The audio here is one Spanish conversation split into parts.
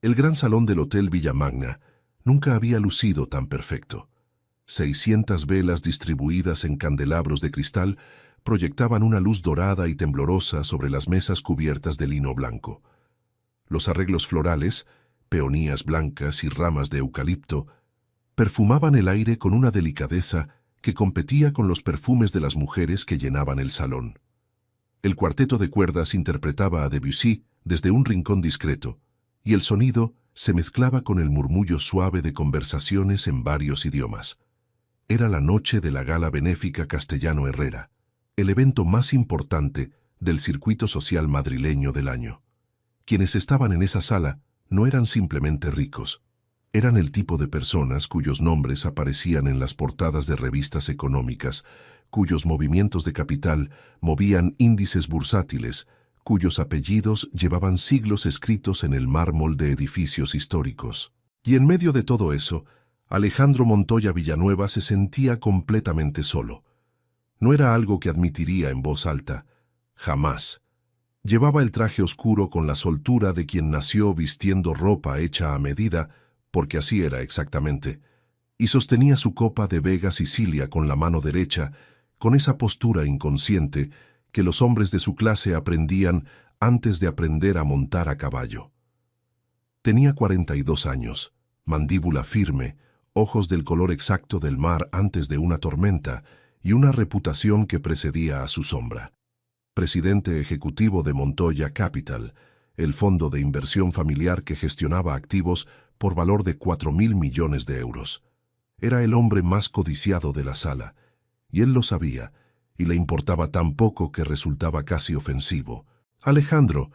El gran salón del Hotel Villamagna nunca había lucido tan perfecto. 600 velas distribuidas en candelabros de cristal proyectaban una luz dorada y temblorosa sobre las mesas cubiertas de lino blanco. Los arreglos florales, peonías blancas y ramas de eucalipto, perfumaban el aire con una delicadeza que competía con los perfumes de las mujeres que llenaban el salón. El cuarteto de cuerdas interpretaba a Debussy desde un rincón discreto, y el sonido se mezclaba con el murmullo suave de conversaciones en varios idiomas. Era la noche de la gala benéfica Castellano Herrera, el evento más importante del circuito social madrileño del año. Quienes estaban en esa sala no eran simplemente ricos. Eran el tipo de personas cuyos nombres aparecían en las portadas de revistas económicas, cuyos movimientos de capital movían índices bursátiles, cuyos apellidos llevaban siglos escritos en el mármol de edificios históricos. Y en medio de todo eso, Alejandro Montoya Villanueva se sentía completamente solo. No era algo que admitiría en voz alta. Jamás. Llevaba el traje oscuro con la soltura de quien nació vistiendo ropa hecha a medida, porque así era exactamente, y sostenía su copa de Vega Sicilia con la mano derecha, con esa postura inconsciente que los hombres de su clase aprendían antes de aprender a montar a caballo. Tenía 42 años, mandíbula firme, ojos del color exacto del mar antes de una tormenta y una reputación que precedía a su sombra. Presidente ejecutivo de Montoya Capital, el fondo de inversión familiar que gestionaba activos por valor de 4.000 millones de euros. Era el hombre más codiciado de la sala, y él lo sabía, y le importaba tan poco que resultaba casi ofensivo. «Alejandro,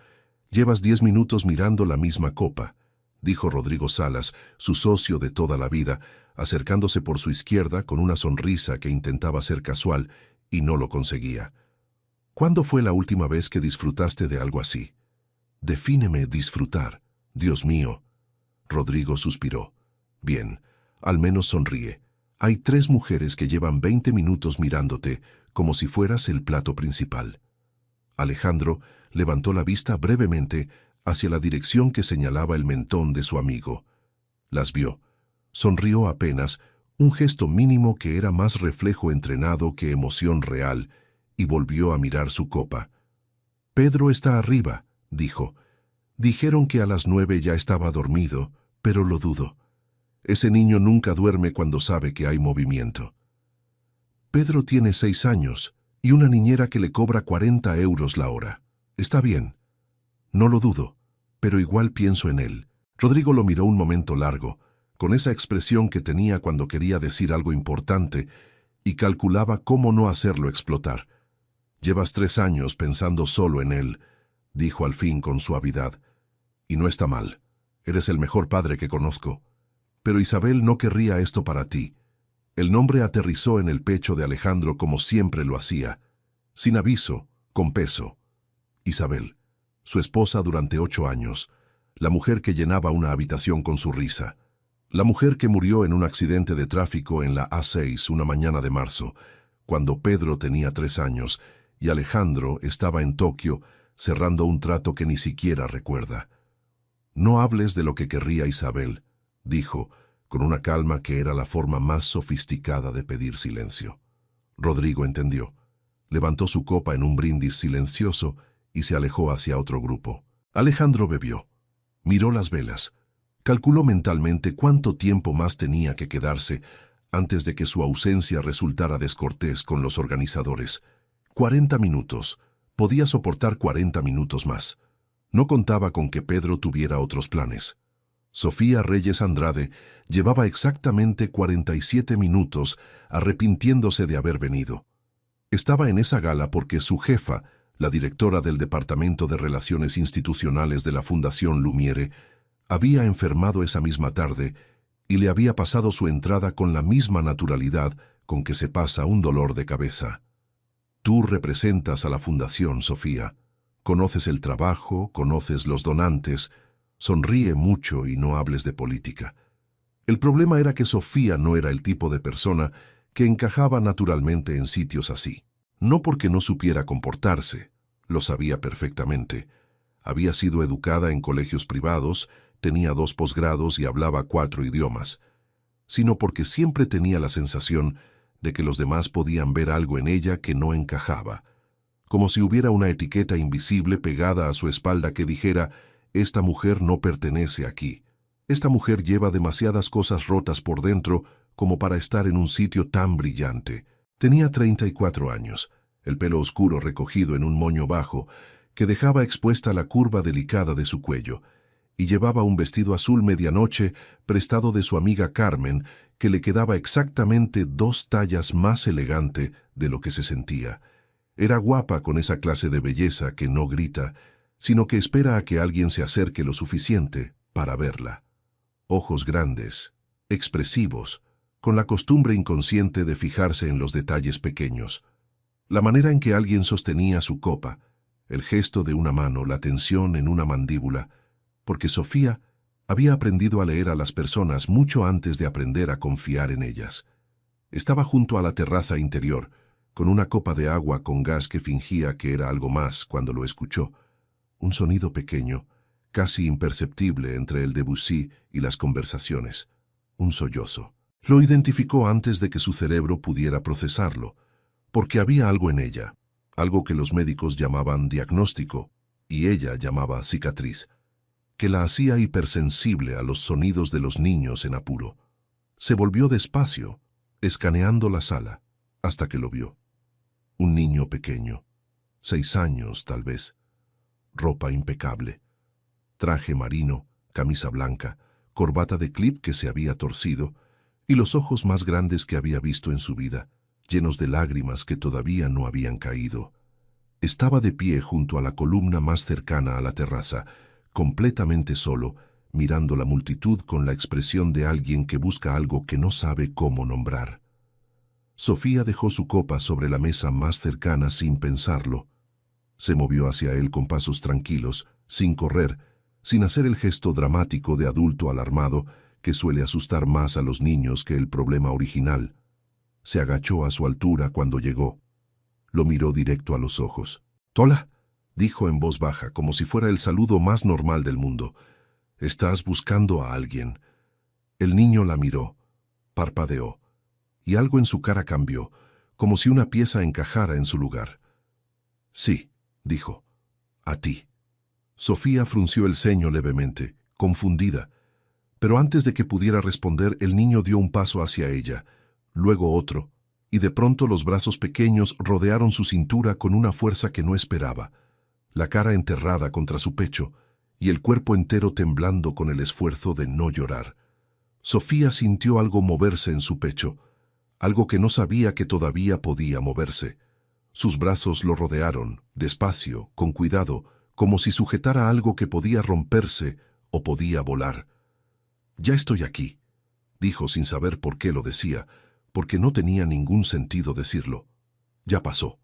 llevas 10 minutos mirando la misma copa», dijo Rodrigo Salas, su socio de toda la vida, acercándose por su izquierda con una sonrisa que intentaba ser casual y no lo conseguía. «¿Cuándo fue la última vez que disfrutaste de algo así?» «Defíneme disfrutar, Dios mío». Rodrigo suspiró. «Bien, al menos sonríe. Hay 3 mujeres que llevan 20 minutos mirándote, como si fueras el plato principal». Alejandro levantó la vista brevemente hacia la dirección que señalaba el mentón de su amigo. Las vio. Sonrió apenas, un gesto mínimo que era más reflejo entrenado que emoción real, y volvió a mirar su copa. «Pedro está arriba», dijo. «Dijeron que a las 9 ya estaba dormido, pero lo dudo. Ese niño nunca duerme cuando sabe que hay movimiento». «Pedro tiene 6 años y una niñera que le cobra 40 euros la hora. Está bien». «No lo dudo, pero igual pienso en él». Rodrigo lo miró un momento largo, con esa expresión que tenía cuando quería decir algo importante, y calculaba cómo no hacerlo explotar. «Llevas 3 años pensando solo en él», dijo al fin con suavidad. «Y no está mal. Eres el mejor padre que conozco. Pero Isabel no querría esto para ti». El nombre aterrizó en el pecho de Alejandro como siempre lo hacía, sin aviso, con peso. Isabel, su esposa durante 8 años, la mujer que llenaba una habitación con su risa, la mujer que murió en un accidente de tráfico en la A6 una mañana de marzo, cuando Pedro tenía 3 años y Alejandro estaba en Tokio cerrando un trato que ni siquiera recuerda. «No hables de lo que querría Isabel», dijo, con una calma que era la forma más sofisticada de pedir silencio. Rodrigo entendió. Levantó su copa en un brindis silencioso y se alejó hacia otro grupo. Alejandro bebió. Miró las velas. Calculó mentalmente cuánto tiempo más tenía que quedarse antes de que su ausencia resultara descortés con los organizadores. 40 minutos. Podía soportar 40 minutos más. No contaba con que Pedro tuviera otros planes. Sofía Reyes Andrade llevaba exactamente 47 minutos arrepintiéndose de haber venido. Estaba en esa gala porque su jefa, la directora del Departamento de Relaciones Institucionales de la Fundación Lumiere, había enfermado esa misma tarde y le había pasado su entrada con la misma naturalidad con que se pasa un dolor de cabeza. «Tú representas a la Fundación, Sofía. Conoces el trabajo, conoces los donantes. Sonríe mucho y no hables de política». El problema era que Sofía no era el tipo de persona que encajaba naturalmente en sitios así. No porque no supiera comportarse, lo sabía perfectamente. Había sido educada en colegios privados, tenía 2 posgrados y hablaba 4 idiomas, sino porque siempre tenía la sensación de que los demás podían ver algo en ella que no encajaba, como si hubiera una etiqueta invisible pegada a su espalda que dijera: «Esta mujer no pertenece aquí. Esta mujer lleva demasiadas cosas rotas por dentro como para estar en un sitio tan brillante». Tenía 34 años, el pelo oscuro recogido en un moño bajo que dejaba expuesta la curva delicada de su cuello, y llevaba un vestido azul medianoche prestado de su amiga Carmen, que le quedaba exactamente 2 tallas más elegante de lo que se sentía. Era guapa con esa clase de belleza que no grita, sino que espera a que alguien se acerque lo suficiente para verla. Ojos grandes, expresivos, con la costumbre inconsciente de fijarse en los detalles pequeños. La manera en que alguien sostenía su copa, el gesto de una mano, la tensión en una mandíbula, porque Sofía había aprendido a leer a las personas mucho antes de aprender a confiar en ellas. Estaba junto a la terraza interior, con una copa de agua con gas que fingía que era algo más cuando lo escuchó. Un sonido pequeño, casi imperceptible entre el Debussy y las conversaciones. Un sollozo. Lo identificó antes de que su cerebro pudiera procesarlo, porque había algo en ella, algo que los médicos llamaban diagnóstico y ella llamaba cicatriz, que la hacía hipersensible a los sonidos de los niños en apuro. Se volvió despacio, escaneando la sala, hasta que lo vio. Un niño pequeño, 6 años tal vez, ropa impecable, traje marino, camisa blanca, corbata de clip que se había torcido, y los ojos más grandes que había visto en su vida, llenos de lágrimas que todavía no habían caído. Estaba de pie junto a la columna más cercana a la terraza, completamente solo, mirando la multitud con la expresión de alguien que busca algo que no sabe cómo nombrar. Sofía dejó su copa sobre la mesa más cercana sin pensarlo. Se movió hacia él con pasos tranquilos, sin correr, sin hacer el gesto dramático de adulto alarmado que suele asustar más a los niños que el problema original. Se agachó a su altura cuando llegó. Lo miró directo a los ojos. «Hola», dijo en voz baja, como si fuera el saludo más normal del mundo. «¿Estás buscando a alguien?» El niño la miró, parpadeó, y algo en su cara cambió, como si una pieza encajara en su lugar. «Sí», dijo, «a ti». Sofía frunció el ceño levemente, confundida. Pero antes de que pudiera responder, el niño dio un paso hacia ella, luego otro, y de pronto los brazos pequeños rodearon su cintura con una fuerza que no esperaba, la cara enterrada contra su pecho y el cuerpo entero temblando con el esfuerzo de no llorar. Sofía sintió algo moverse en su pecho, algo que no sabía que todavía podía moverse. Sus brazos lo rodearon, despacio, con cuidado, como si sujetara algo que podía romperse o podía volar. «Ya estoy aquí», dijo sin saber por qué lo decía, porque no tenía ningún sentido decirlo. «Ya pasó».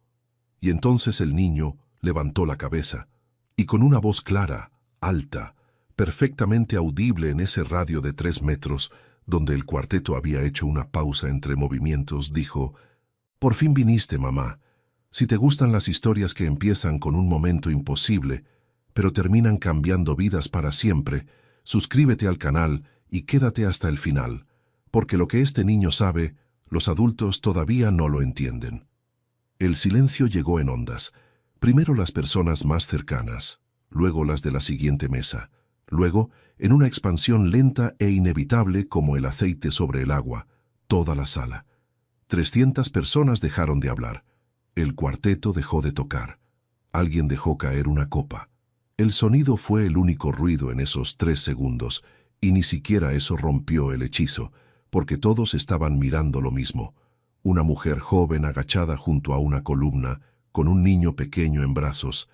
Y entonces el niño levantó la cabeza, y con una voz clara, alta, perfectamente audible en ese radio de 3 metros, donde el cuarteto había hecho una pausa entre movimientos, dijo: «Por fin viniste, mamá. Si te gustan las historias que empiezan con un momento imposible, pero terminan cambiando vidas para siempre, suscríbete al canal y quédate hasta el final, porque lo que este niño sabe, los adultos todavía no lo entienden». El silencio llegó en ondas, primero las personas más cercanas, luego las de la siguiente mesa, luego, en una expansión lenta e inevitable como el aceite sobre el agua, toda la sala. 300 personas dejaron de hablar. El cuarteto dejó de tocar. Alguien dejó caer una copa. El sonido fue el único ruido en esos 3 segundos, y ni siquiera eso rompió el hechizo, porque todos estaban mirando lo mismo. Una mujer joven agachada junto a una columna, con un niño pequeño en brazos,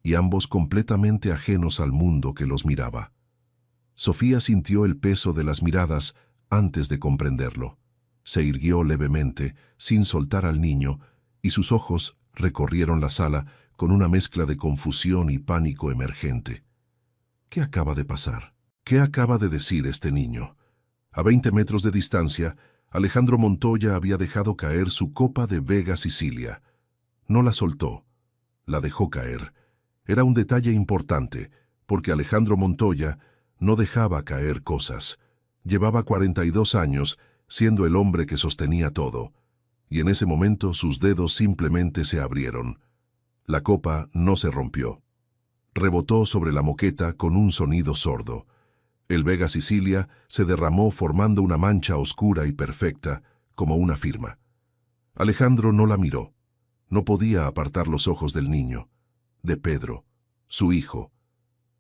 y ambos completamente ajenos al mundo que los miraba. Sofía sintió el peso de las miradas antes de comprenderlo. Se irguió levemente, sin soltar al niño, y sus ojos recorrieron la sala con una mezcla de confusión y pánico emergente. ¿Qué acaba de pasar? ¿Qué acaba de decir este niño? A 20 metros de distancia, Alejandro Montoya había dejado caer su copa de Vega Sicilia. No la soltó, la dejó caer. Era un detalle importante, porque Alejandro Montoya No dejaba caer cosas. Llevaba 42 años siendo el hombre que sostenía todo, y en ese momento sus dedos simplemente se abrieron. La copa no se rompió. Rebotó sobre la moqueta con un sonido sordo. El Vega Sicilia se derramó formando una mancha oscura y perfecta, como una firma. Alejandro no la miró. No podía apartar los ojos del niño, de Pedro, su hijo.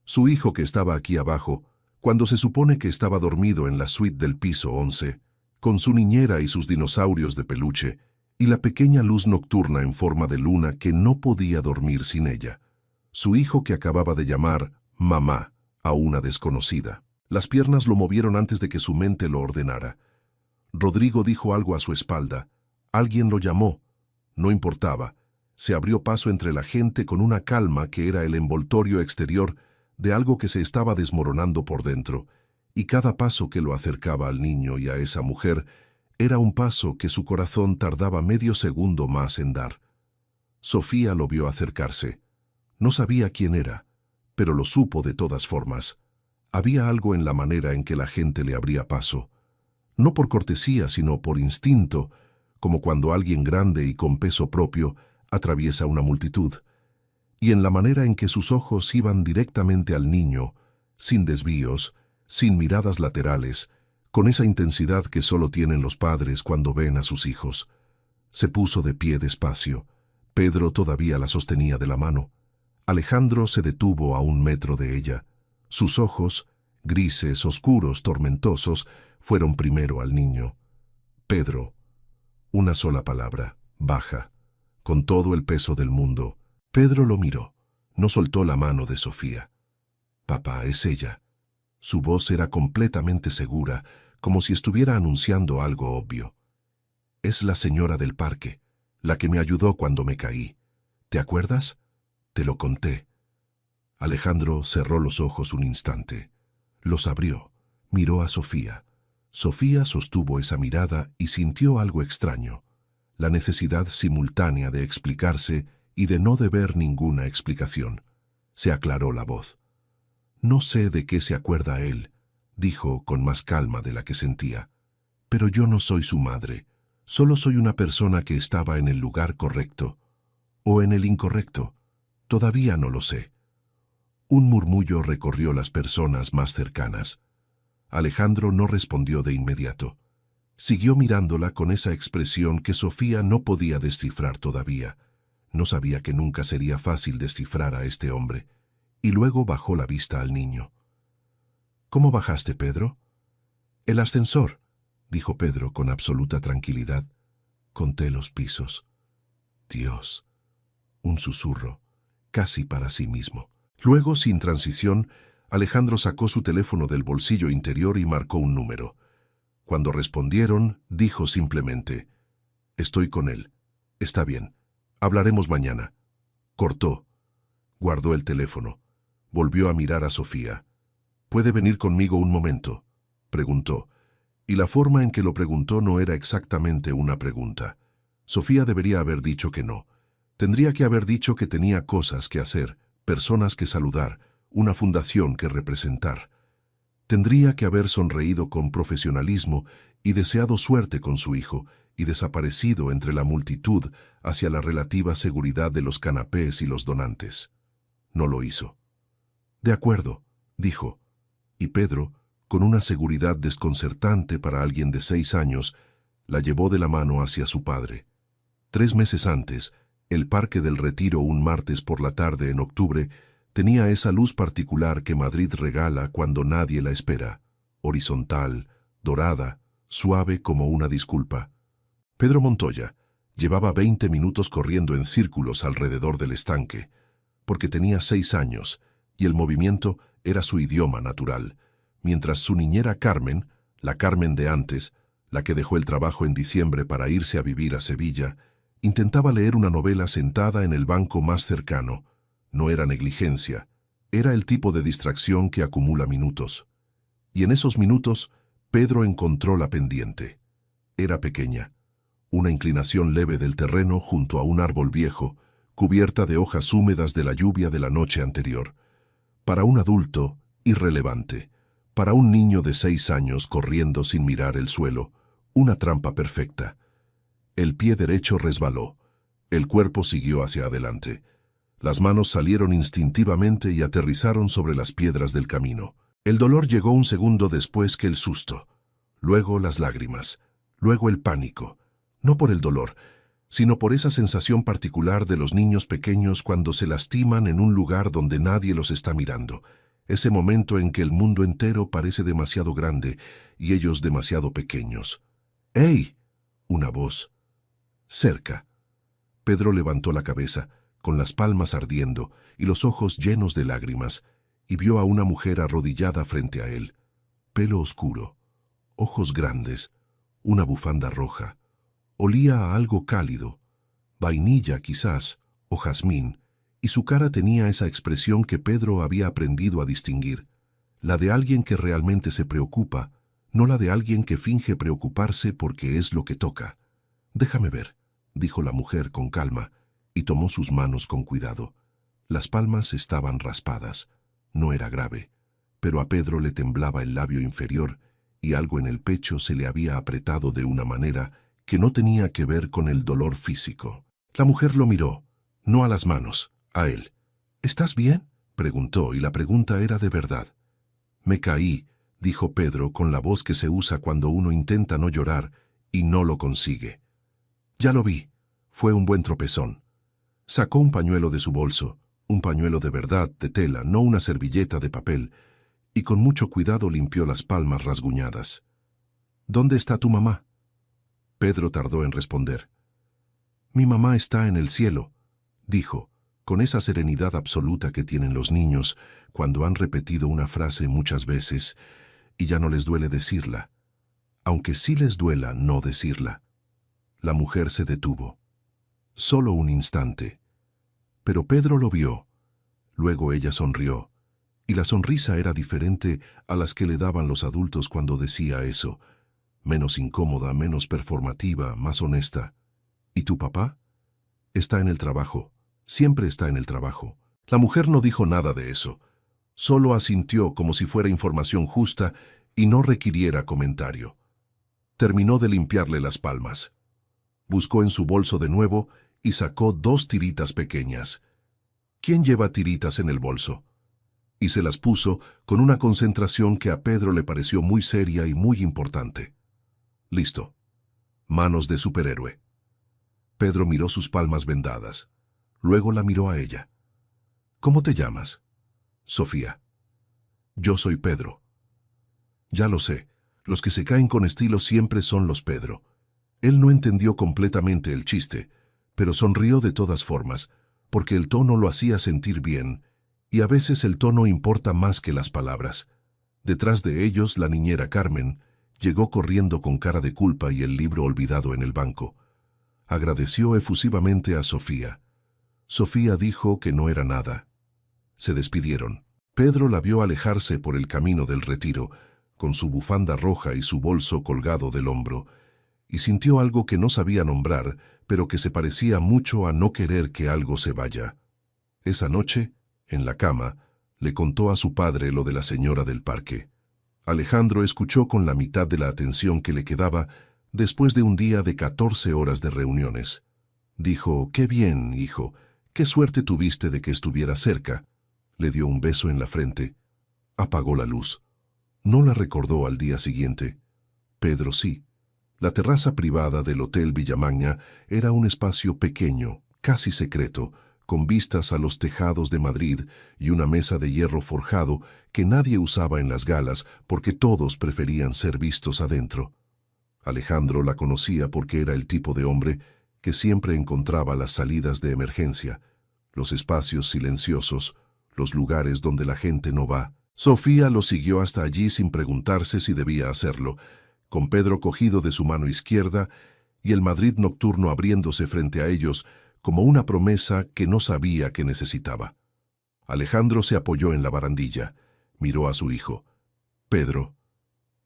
Su hijo que estaba aquí abajo, cuando se supone que estaba dormido en la suite del piso 11, con su niñera y sus dinosaurios de peluche, y la pequeña luz nocturna en forma de luna que no podía dormir sin ella. Su hijo que acababa de llamar mamá a una desconocida. Las piernas lo movieron antes de que su mente lo ordenara. Rodrigo dijo algo a su espalda. Alguien lo llamó. No importaba. Se abrió paso entre la gente con una calma que era el envoltorio exterior de algo que se estaba desmoronando por dentro, y cada paso que lo acercaba al niño y a esa mujer era un paso que su corazón tardaba medio segundo más en dar. Sofía lo vio acercarse. No sabía quién era, pero lo supo de todas formas. Había algo en la manera en que la gente le abría paso. No por cortesía, sino por instinto, como cuando alguien grande y con peso propio atraviesa una multitud, y en la manera en que sus ojos iban directamente al niño, sin desvíos, sin miradas laterales, con esa intensidad que solo tienen los padres cuando ven a sus hijos. Se puso de pie despacio. Pedro todavía la sostenía de la mano. Alejandro se detuvo a 1 metro de ella. Sus ojos, grises, oscuros, tormentosos, fueron primero al niño. Pedro. Una sola palabra, baja, con todo el peso del mundo. Pedro lo miró. No soltó la mano de Sofía. Papá, es ella. Su voz era completamente segura, como si estuviera anunciando algo obvio. Es la señora del parque, la que me ayudó cuando me caí. ¿Te acuerdas? Te lo conté. Alejandro cerró los ojos un instante. Los abrió. Miró a Sofía. Sofía sostuvo esa mirada y sintió algo extraño. La necesidad simultánea de explicarse y de no deber ninguna explicación. Se aclaró la voz. No sé de qué se acuerda él, dijo con más calma de la que sentía. Pero yo no soy su madre. Solo soy una persona que estaba en el lugar correcto. O en el incorrecto. Todavía no lo sé. Un murmullo recorrió las personas más cercanas. Alejandro no respondió de inmediato. Siguió mirándola con esa expresión que Sofía no podía descifrar todavía. No sabía que nunca sería fácil descifrar a este hombre. Y luego bajó la vista al niño. ¿Cómo bajaste, Pedro? El ascensor, dijo Pedro con absoluta tranquilidad. Conté los pisos. Dios. Un susurro, casi para sí mismo. Luego, sin transición, Alejandro sacó su teléfono del bolsillo interior y marcó un número. Cuando respondieron, dijo simplemente, «Estoy con él. Está bien. Hablaremos mañana». Cortó. Guardó el teléfono. Volvió a mirar a Sofía. «¿Puede venir conmigo un momento?», preguntó. Y la forma en que lo preguntó no era exactamente una pregunta. Sofía debería haber dicho que no. Tendría que haber dicho que tenía cosas que hacer, personas que saludar, una fundación que representar. Tendría que haber sonreído con profesionalismo y deseado suerte con su hijo y desaparecido entre la multitud hacia la relativa seguridad de los canapés y los donantes. No lo hizo. «De acuerdo», dijo, y Pedro, con una seguridad desconcertante para alguien de 6 años, la llevó de la mano hacia su padre. 3 meses antes, el Parque del Retiro, un martes por la tarde en octubre, tenía esa luz particular que Madrid regala cuando nadie la espera, horizontal, dorada, suave como una disculpa. Pedro Montoya llevaba 20 minutos corriendo en círculos alrededor del estanque, porque tenía 6 años, y el movimiento era su idioma natural, mientras su niñera Carmen, la Carmen de antes, la que dejó el trabajo en diciembre para irse a vivir a Sevilla, intentaba leer una novela sentada en el banco más cercano. No era negligencia, era el tipo de distracción que acumula minutos. Y en esos minutos, Pedro encontró la pendiente. Era pequeña, una inclinación leve del terreno junto a un árbol viejo, cubierta de hojas húmedas de la lluvia de la noche anterior. Para un adulto, irrelevante. Para un niño de 6 años corriendo sin mirar el suelo, una trampa perfecta. El pie derecho resbaló. El cuerpo siguió hacia adelante. Las manos salieron instintivamente y aterrizaron sobre las piedras del camino. El dolor llegó un segundo después que el susto. Luego las lágrimas. Luego el pánico. No por el dolor, sino por esa sensación particular de los niños pequeños cuando se lastiman en un lugar donde nadie los está mirando. Ese momento en que el mundo entero parece demasiado grande y ellos demasiado pequeños. ¡Ey! Una voz. Cerca. Pedro levantó la cabeza, con las palmas ardiendo y los ojos llenos de lágrimas, y vio a una mujer arrodillada frente a él. Pelo oscuro, ojos grandes, una bufanda roja. Olía a algo cálido, vainilla quizás, o jazmín, y su cara tenía esa expresión que Pedro había aprendido a distinguir, la de alguien que realmente se preocupa, no la de alguien que finge preocuparse porque es lo que toca. «Déjame ver», dijo la mujer con calma, y tomó sus manos con cuidado. Las palmas estaban raspadas. No era grave, pero a Pedro le temblaba el labio inferior y algo en el pecho se le había apretado de una manera que no tenía que ver con el dolor físico. La mujer lo miró, no a las manos, a él. «¿Estás bien?», preguntó, y la pregunta era de verdad. «Me caí», dijo Pedro con la voz que se usa cuando uno intenta no llorar y no lo consigue. «Ya lo vi. Fue un buen tropezón». Sacó un pañuelo de su bolso, un pañuelo de verdad, de tela, no una servilleta de papel, y con mucho cuidado limpió las palmas rasguñadas. «¿Dónde está tu mamá?». Pedro tardó en responder. «Mi mamá está en el cielo», dijo, con esa serenidad absoluta que tienen los niños cuando han repetido una frase muchas veces y ya no les duele decirla, aunque sí les duela no decirla. La mujer se detuvo. Solo un instante. Pero Pedro lo vio. Luego ella sonrió, y la sonrisa era diferente a las que le daban los adultos cuando decía eso, menos incómoda, menos performativa, más honesta. «¿Y tu papá?». «Está en el trabajo. Siempre está en el trabajo». La mujer no dijo nada de eso. Solo asintió como si fuera información justa y no requiriera comentario. Terminó de limpiarle las palmas. Buscó en su bolso de nuevo y sacó 2 tiritas pequeñas. «¿Quién lleva tiritas en el bolso?». Y se las puso con una concentración que a Pedro le pareció muy seria y muy importante. «Listo. Manos de superhéroe». Pedro miró sus palmas vendadas. Luego la miró a ella. «¿Cómo te llamas?». «Sofía». «Yo soy Pedro». «Ya lo sé. Los que se caen con estilo siempre son los Pedro». Él no entendió completamente el chiste, pero sonrió de todas formas, porque el tono lo hacía sentir bien, y a veces el tono importa más que las palabras. Detrás de ellos, la niñera Carmen llegó corriendo con cara de culpa y el libro olvidado en el banco. Agradeció efusivamente a Sofía. Sofía dijo que no era nada. Se despidieron. Pedro la vio alejarse por el camino del retiro, con su bufanda roja y su bolso colgado del hombro, y sintió algo que no sabía nombrar, pero que se parecía mucho a no querer que algo se vaya. Esa noche, en la cama, le contó a su padre lo de la señora del parque. Alejandro escuchó con la mitad de la atención que le quedaba después de un día de 14 horas de reuniones. Dijo: «Qué bien, hijo, qué suerte tuviste de que estuviera cerca». Le dio un beso en la frente. Apagó la luz. No la recordó al día siguiente. Pedro sí. La terraza privada del Hotel Villamagna era un espacio pequeño, casi secreto, con vistas a los tejados de Madrid y una mesa de hierro forjado que nadie usaba en las galas porque todos preferían ser vistos adentro. Alejandro la conocía porque era el tipo de hombre que siempre encontraba las salidas de emergencia, los espacios silenciosos, los lugares donde la gente no va. Sofía lo siguió hasta allí sin preguntarse si debía hacerlo, con Pedro cogido de su mano izquierda y el Madrid nocturno abriéndose frente a ellos como una promesa que no sabía que necesitaba. Alejandro se apoyó en la barandilla, miró a su hijo. «Pedro,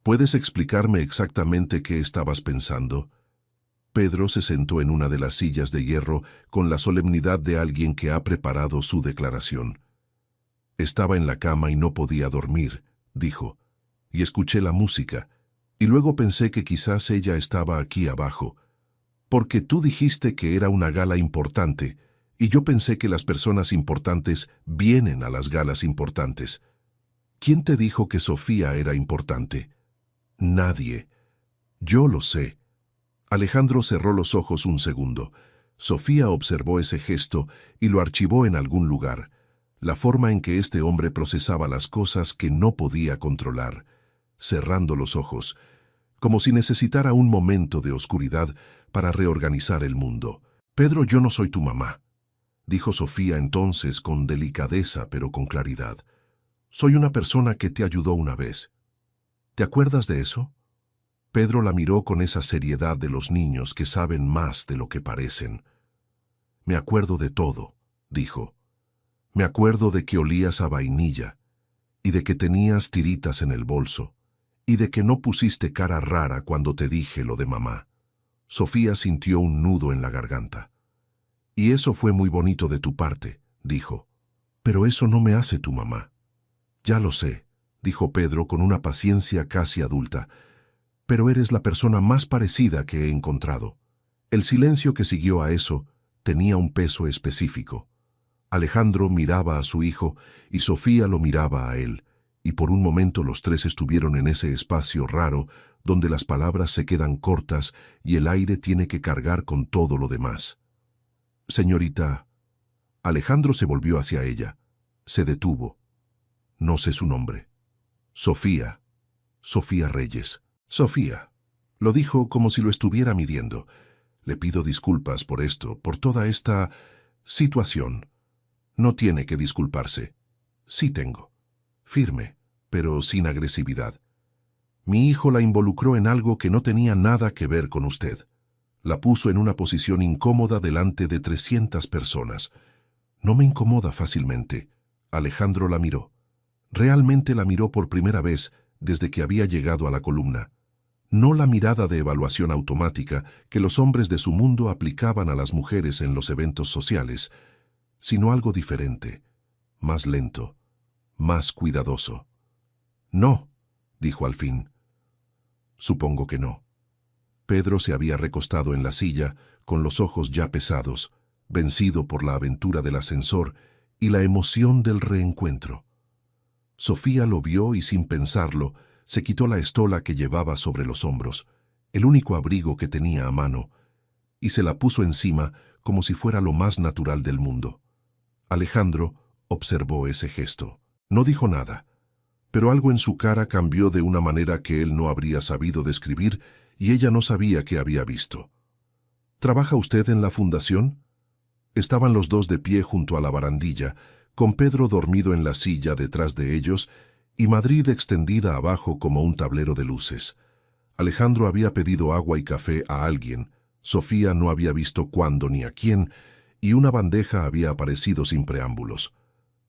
¿puedes explicarme exactamente qué estabas pensando?». Pedro se sentó en una de las sillas de hierro con la solemnidad de alguien que ha preparado su declaración. «Estaba en la cama y no podía dormir», dijo. y escuché la música, y luego pensé que quizás ella estaba aquí abajo, porque tú dijiste que era una gala importante, y yo pensé que las personas importantes vienen a las galas importantes. ¿Quién te dijo que Sofía era importante? Nadie. Yo lo sé. Alejandro cerró los ojos un segundo. Sofía observó ese gesto y lo archivó en algún lugar, la forma en que este hombre procesaba las cosas que no podía controlar, cerrando los ojos, como si necesitara un momento de oscuridad para reorganizar el mundo. Pedro, yo no soy tu mamá, dijo Sofía entonces con delicadeza pero con claridad. Soy una persona que te ayudó una vez. ¿Te acuerdas de eso? Pedro la miró con esa seriedad de los niños que saben más de lo que parecen. Me acuerdo de todo, dijo. Me acuerdo de que olías a vainilla, y de que tenías tiritas en el bolso, y de que no pusiste cara rara cuando te dije lo de mamá. Sofía sintió un nudo en la garganta. Y eso fue muy bonito de tu parte, dijo. Pero eso no me hace tu mamá. Ya lo sé, dijo Pedro con una paciencia casi adulta, pero eres la persona más parecida que he encontrado. El silencio que siguió a eso tenía un peso específico. Alejandro miraba a su hijo y Sofía lo miraba a él, y por un momento los tres estuvieron en ese espacio raro donde las palabras se quedan cortas y el aire tiene que cargar con todo lo demás. Señorita, Alejandro se volvió hacia ella. Se detuvo. No sé su nombre. Sofía. Sofía Reyes. Sofía. Lo dijo como si lo estuviera midiendo. Le pido disculpas por esto, por toda esta situación. No tiene que disculparse. Sí tengo. Firme, pero sin agresividad. Mi hijo la involucró en algo que no tenía nada que ver con usted. La puso en una posición incómoda delante de 300 personas. No me incomoda fácilmente. Alejandro la miró. Realmente la miró por primera vez desde que había llegado a la columna. No la mirada de evaluación automática que los hombres de su mundo aplicaban a las mujeres en los eventos sociales, sino algo diferente, más lento, más cuidadoso. No, dijo al fin. Supongo que no. Pedro se había recostado en la silla, con los ojos ya pesados, vencido por la aventura del ascensor y la emoción del reencuentro. Sofía lo vio y sin pensarlo, se quitó la estola que llevaba sobre los hombros, el único abrigo que tenía a mano, y se la puso encima como si fuera lo más natural del mundo. Alejandro observó ese gesto. No dijo nada, pero algo en su cara cambió de una manera que él no habría sabido describir y ella no sabía que había visto. ¿Trabaja usted en la fundación? Estaban los dos de pie junto a la barandilla, con Pedro dormido en la silla detrás de ellos y Madrid extendida abajo como un tablero de luces. Alejandro había pedido agua y café a alguien, Sofía no había visto cuándo ni a quién, y una bandeja había aparecido sin preámbulos.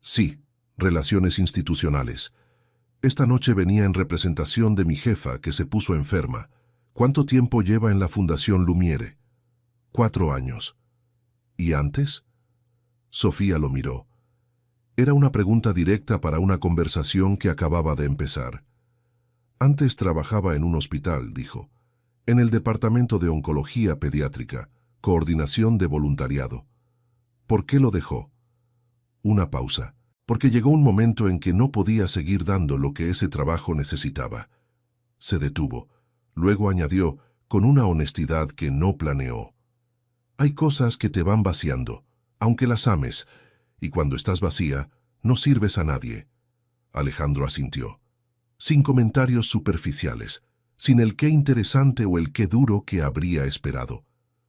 Sí, relaciones institucionales. Esta noche venía en representación de mi jefa, que se puso enferma. ¿Cuánto tiempo lleva en la Fundación Lumiere? 4 años. ¿Y antes? Sofía lo miró. Era una pregunta directa para una conversación que acababa de empezar. Antes trabajaba en un hospital, dijo, en el departamento de oncología pediátrica, coordinación de voluntariado. ¿Por qué lo dejó? Una pausa, porque llegó un momento en que no podía seguir dando lo que ese trabajo necesitaba. Se detuvo. Luego añadió, con una honestidad que no planeó. Hay cosas que te van vaciando, aunque las ames, y cuando estás vacía, no sirves a nadie. Alejandro asintió. Sin comentarios superficiales, sin el qué interesante o el qué duro que habría esperado.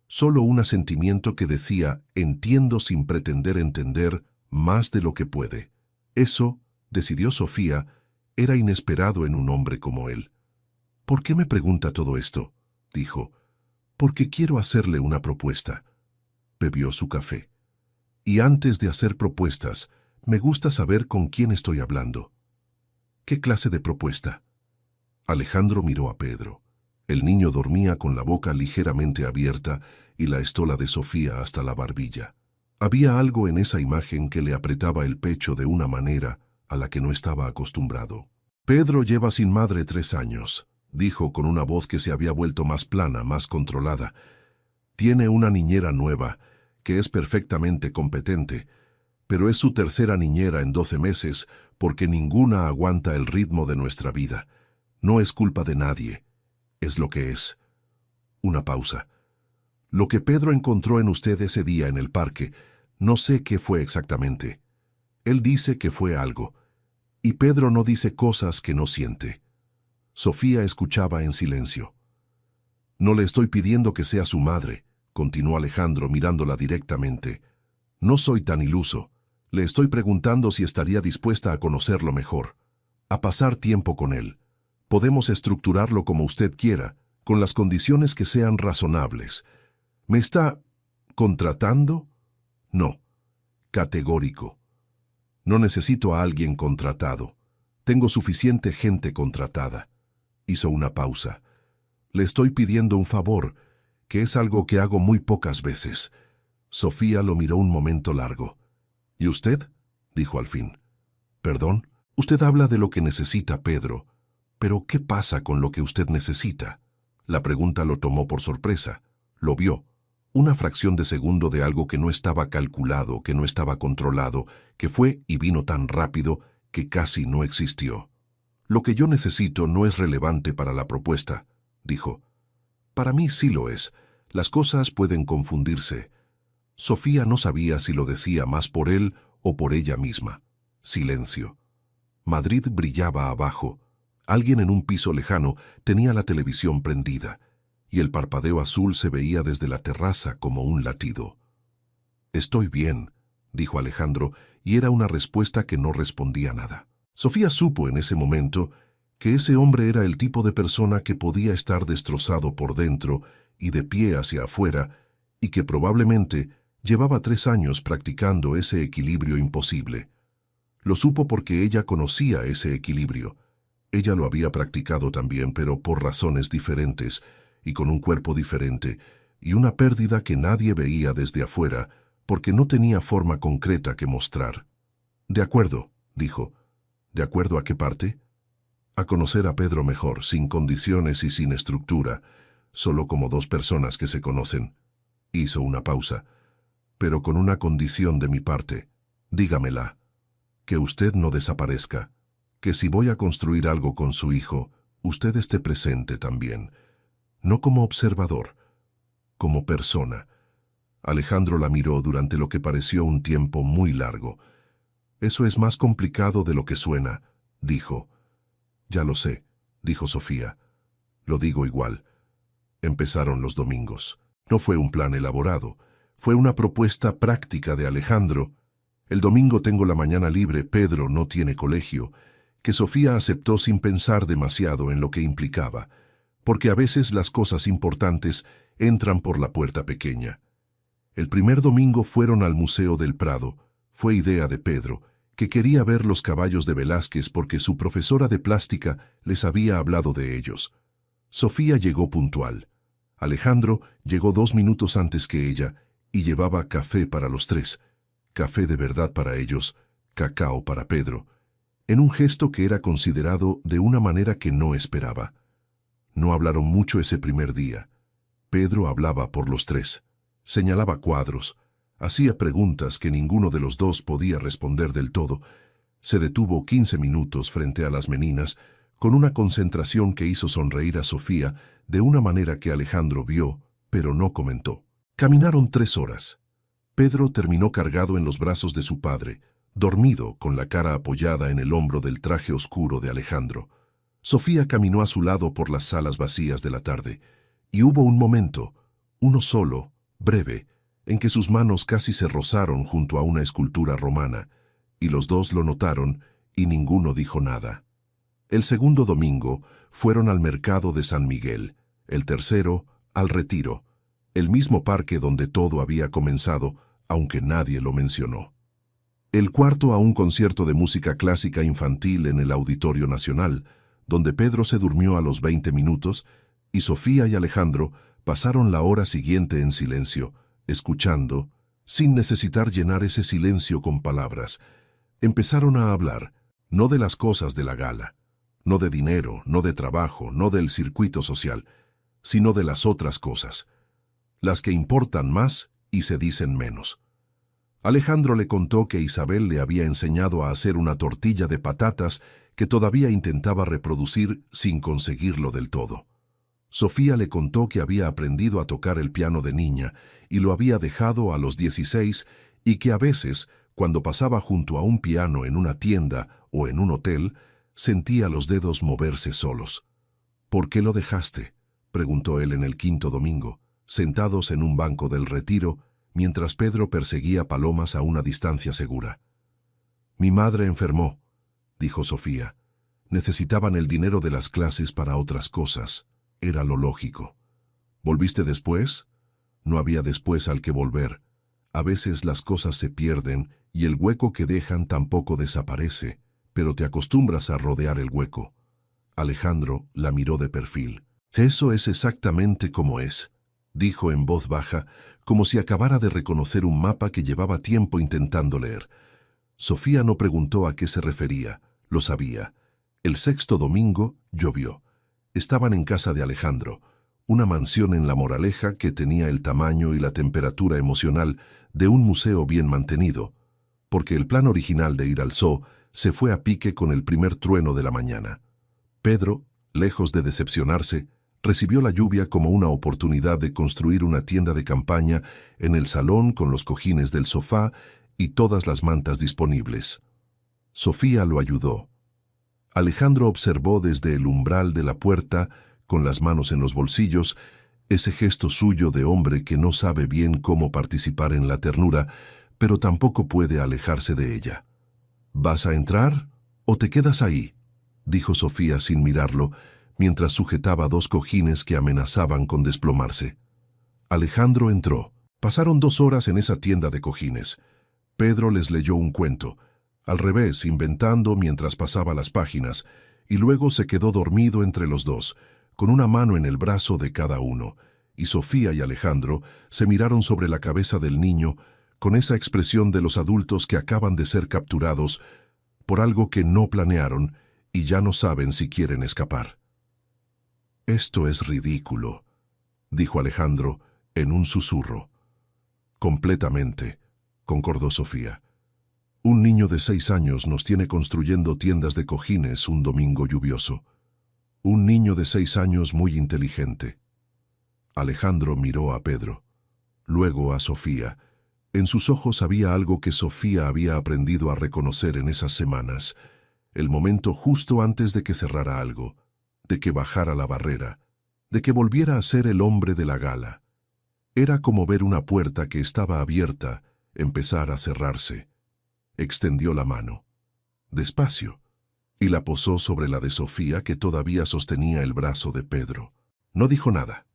Solo un asentimiento que decía, entiendo sin pretender entender más de lo que puede. Eso, decidió Sofía, era inesperado en un hombre como él. ¿Por qué me pregunta todo esto?, dijo. Porque quiero hacerle una propuesta. Bebió su café. Y antes de hacer propuestas, me gusta saber con quién estoy hablando. ¿Qué clase de propuesta? Alejandro miró a Pedro. El niño dormía con la boca ligeramente abierta y la estola de Sofía hasta la barbilla. Había algo en esa imagen que le apretaba el pecho de una manera a la que no estaba acostumbrado. Pedro lleva sin madre 3 años, dijo con una voz que se había vuelto más plana, más controlada. Tiene una niñera nueva, que es perfectamente competente, pero es su tercera niñera en 12 meses porque ninguna aguanta el ritmo de nuestra vida. No es culpa de nadie, es lo que es. Una pausa. Lo que Pedro encontró en usted ese día en el parque, no sé qué fue exactamente. Él dice que fue algo, y Pedro no dice cosas que no siente. Sofía escuchaba en silencio. No le estoy pidiendo que sea su madre, continuó Alejandro mirándola directamente. No soy tan iluso. Le estoy preguntando si estaría dispuesta a conocerlo mejor, a pasar tiempo con él. Podemos estructurarlo como usted quiera, con las condiciones que sean razonables. ¿Me está contratando? No. Categórico. No necesito a alguien contratado. Tengo suficiente gente contratada. Hizo una pausa. Le estoy pidiendo un favor, que es algo que hago muy pocas veces. Sofía lo miró un momento largo. ¿Y usted? Dijo al fin. Perdón, usted habla de lo que necesita Pedro, pero ¿qué pasa con lo que usted necesita? La pregunta lo tomó por sorpresa. Lo vio. Una fracción de segundo de algo que no estaba calculado, que no estaba controlado, que fue y vino tan rápido que casi no existió. Lo que yo necesito no es relevante para la propuesta, dijo. Para mí sí lo es. Las cosas pueden confundirse. Sofía no sabía si lo decía más por él o por ella misma. Silencio. Madrid brillaba abajo. Alguien en un piso lejano tenía la televisión prendida, y el parpadeo azul se veía desde la terraza como un latido. Estoy bien, dijo Alejandro, y era una respuesta que no respondía nada. Sofía supo en ese momento que ese hombre era el tipo de persona que podía estar destrozado por dentro y de pie hacia afuera, y que probablemente llevaba 3 años practicando ese equilibrio imposible. Lo supo porque ella conocía ese equilibrio. Ella lo había practicado también, pero por razones diferentes, y con un cuerpo diferente, y una pérdida que nadie veía desde afuera, porque no tenía forma concreta que mostrar. De acuerdo, dijo. ¿De acuerdo a qué parte? A conocer a Pedro mejor, sin condiciones y sin estructura, solo como 2 personas que se conocen. Hizo una pausa. Pero con una condición de mi parte. Dígamela. Que usted no desaparezca. Que si voy a construir algo con su hijo, usted esté presente también. No como observador, como persona. Alejandro la miró durante lo que pareció un tiempo muy largo. Eso es más complicado de lo que suena, dijo. Ya lo sé, dijo Sofía. Lo digo igual. Empezaron los domingos. No fue un plan elaborado. Fue una propuesta práctica de Alejandro. El domingo tengo la mañana libre, Pedro no tiene colegio, que Sofía aceptó sin pensar demasiado en lo que implicaba, porque a veces las cosas importantes entran por la puerta pequeña. El primer domingo fueron al Museo del Prado. Fue idea de Pedro, que quería ver los caballos de Velázquez porque su profesora de plástica les había hablado de ellos. Sofía llegó puntual. Alejandro llegó 2 minutos antes que ella y llevaba café para los 3. Café de verdad para ellos, cacao para Pedro, en un gesto que era considerado de una manera que no esperaba. No hablaron mucho ese primer día. Pedro hablaba por los 3, señalaba cuadros, hacía preguntas que ninguno de los 2 podía responder del todo. Se detuvo 15 minutos frente a las meninas, con una concentración que hizo sonreír a Sofía de una manera que Alejandro vio, pero no comentó. Caminaron 3 horas. Pedro terminó cargado en los brazos de su padre, dormido con la cara apoyada en el hombro del traje oscuro de Alejandro. Sofía caminó a su lado por las salas vacías de la tarde, y hubo un momento, uno solo, breve, en que sus manos casi se rozaron junto a una escultura romana, y los 2 lo notaron y ninguno dijo nada. El segundo domingo fueron al mercado de San Miguel, el tercero al Retiro, el mismo parque donde todo había comenzado, aunque nadie lo mencionó. El cuarto a un concierto de música clásica infantil en el Auditorio Nacional, donde Pedro se durmió a los 20 minutos, y Sofía y Alejandro pasaron la hora siguiente en silencio, escuchando, sin necesitar llenar ese silencio con palabras. Empezaron a hablar, no de las cosas de la gala, No de dinero, no de trabajo, no del circuito social, sino de las otras cosas, las que importan más y se dicen menos. Alejandro le contó que Isabel le había enseñado a hacer una tortilla de patatas que todavía intentaba reproducir sin conseguirlo del todo. Sofía le contó que había aprendido a tocar el piano de niña y lo había dejado a los 16 y que a veces, cuando pasaba junto a un piano en una tienda o en un hotel, sentía los dedos moverse solos. «¿Por qué lo dejaste?», preguntó él en el quinto domingo, sentados en un banco del Retiro, mientras Pedro perseguía palomas a una distancia segura. «Mi madre enfermó», dijo Sofía. «Necesitaban el dinero de las clases para otras cosas. Era lo lógico». «¿Volviste después?». «No había después al que volver. A veces las cosas se pierden y el hueco que dejan tampoco desaparece, pero te acostumbras a rodear el hueco». Alejandro la miró de perfil. «Eso es exactamente como es», dijo en voz baja, como si acabara de reconocer un mapa que llevaba tiempo intentando leer. Sofía no preguntó a qué se refería, lo sabía. El sexto domingo llovió. Estaban en casa de Alejandro, una mansión en La Moraleja que tenía el tamaño y la temperatura emocional de un museo bien mantenido, porque el plan original de ir al zoo se fue a pique con el primer trueno de la mañana. Pedro, lejos de decepcionarse, recibió la lluvia como una oportunidad de construir una tienda de campaña en el salón con los cojines del sofá y todas las mantas disponibles. Sofía lo ayudó. Alejandro observó desde el umbral de la puerta, con las manos en los bolsillos, ese gesto suyo de hombre que no sabe bien cómo participar en la ternura, pero tampoco puede alejarse de ella. «¿Vas a entrar o te quedas ahí?», dijo Sofía sin mirarlo, mientras sujetaba dos cojines que amenazaban con desplomarse. Alejandro entró. Pasaron 2 horas en esa tienda de cojines. Pedro les leyó un cuento, al revés, inventando mientras pasaba las páginas, y luego se quedó dormido entre los dos, con una mano en el brazo de cada uno, y Sofía y Alejandro se miraron sobre la cabeza del niño con esa expresión de los adultos que acaban de ser capturados por algo que no planearon y ya no saben si quieren escapar. «Esto es ridículo», dijo Alejandro en un susurro. «Completamente», concordó Sofía. «Un niño de 6 años nos tiene construyendo tiendas de cojines un domingo lluvioso. Un niño de 6 años muy inteligente». Alejandro miró a Pedro, luego a Sofía. En sus ojos había algo que Sofía había aprendido a reconocer en esas semanas, el momento justo antes de que cerrara algo, de que bajara la barrera, de que volviera a ser el hombre de la gala. Era como ver una puerta que estaba abierta empezar a cerrarse. Extendió la mano, despacio, y la posó sobre la de Sofía, que todavía sostenía el brazo de Pedro. No dijo nada,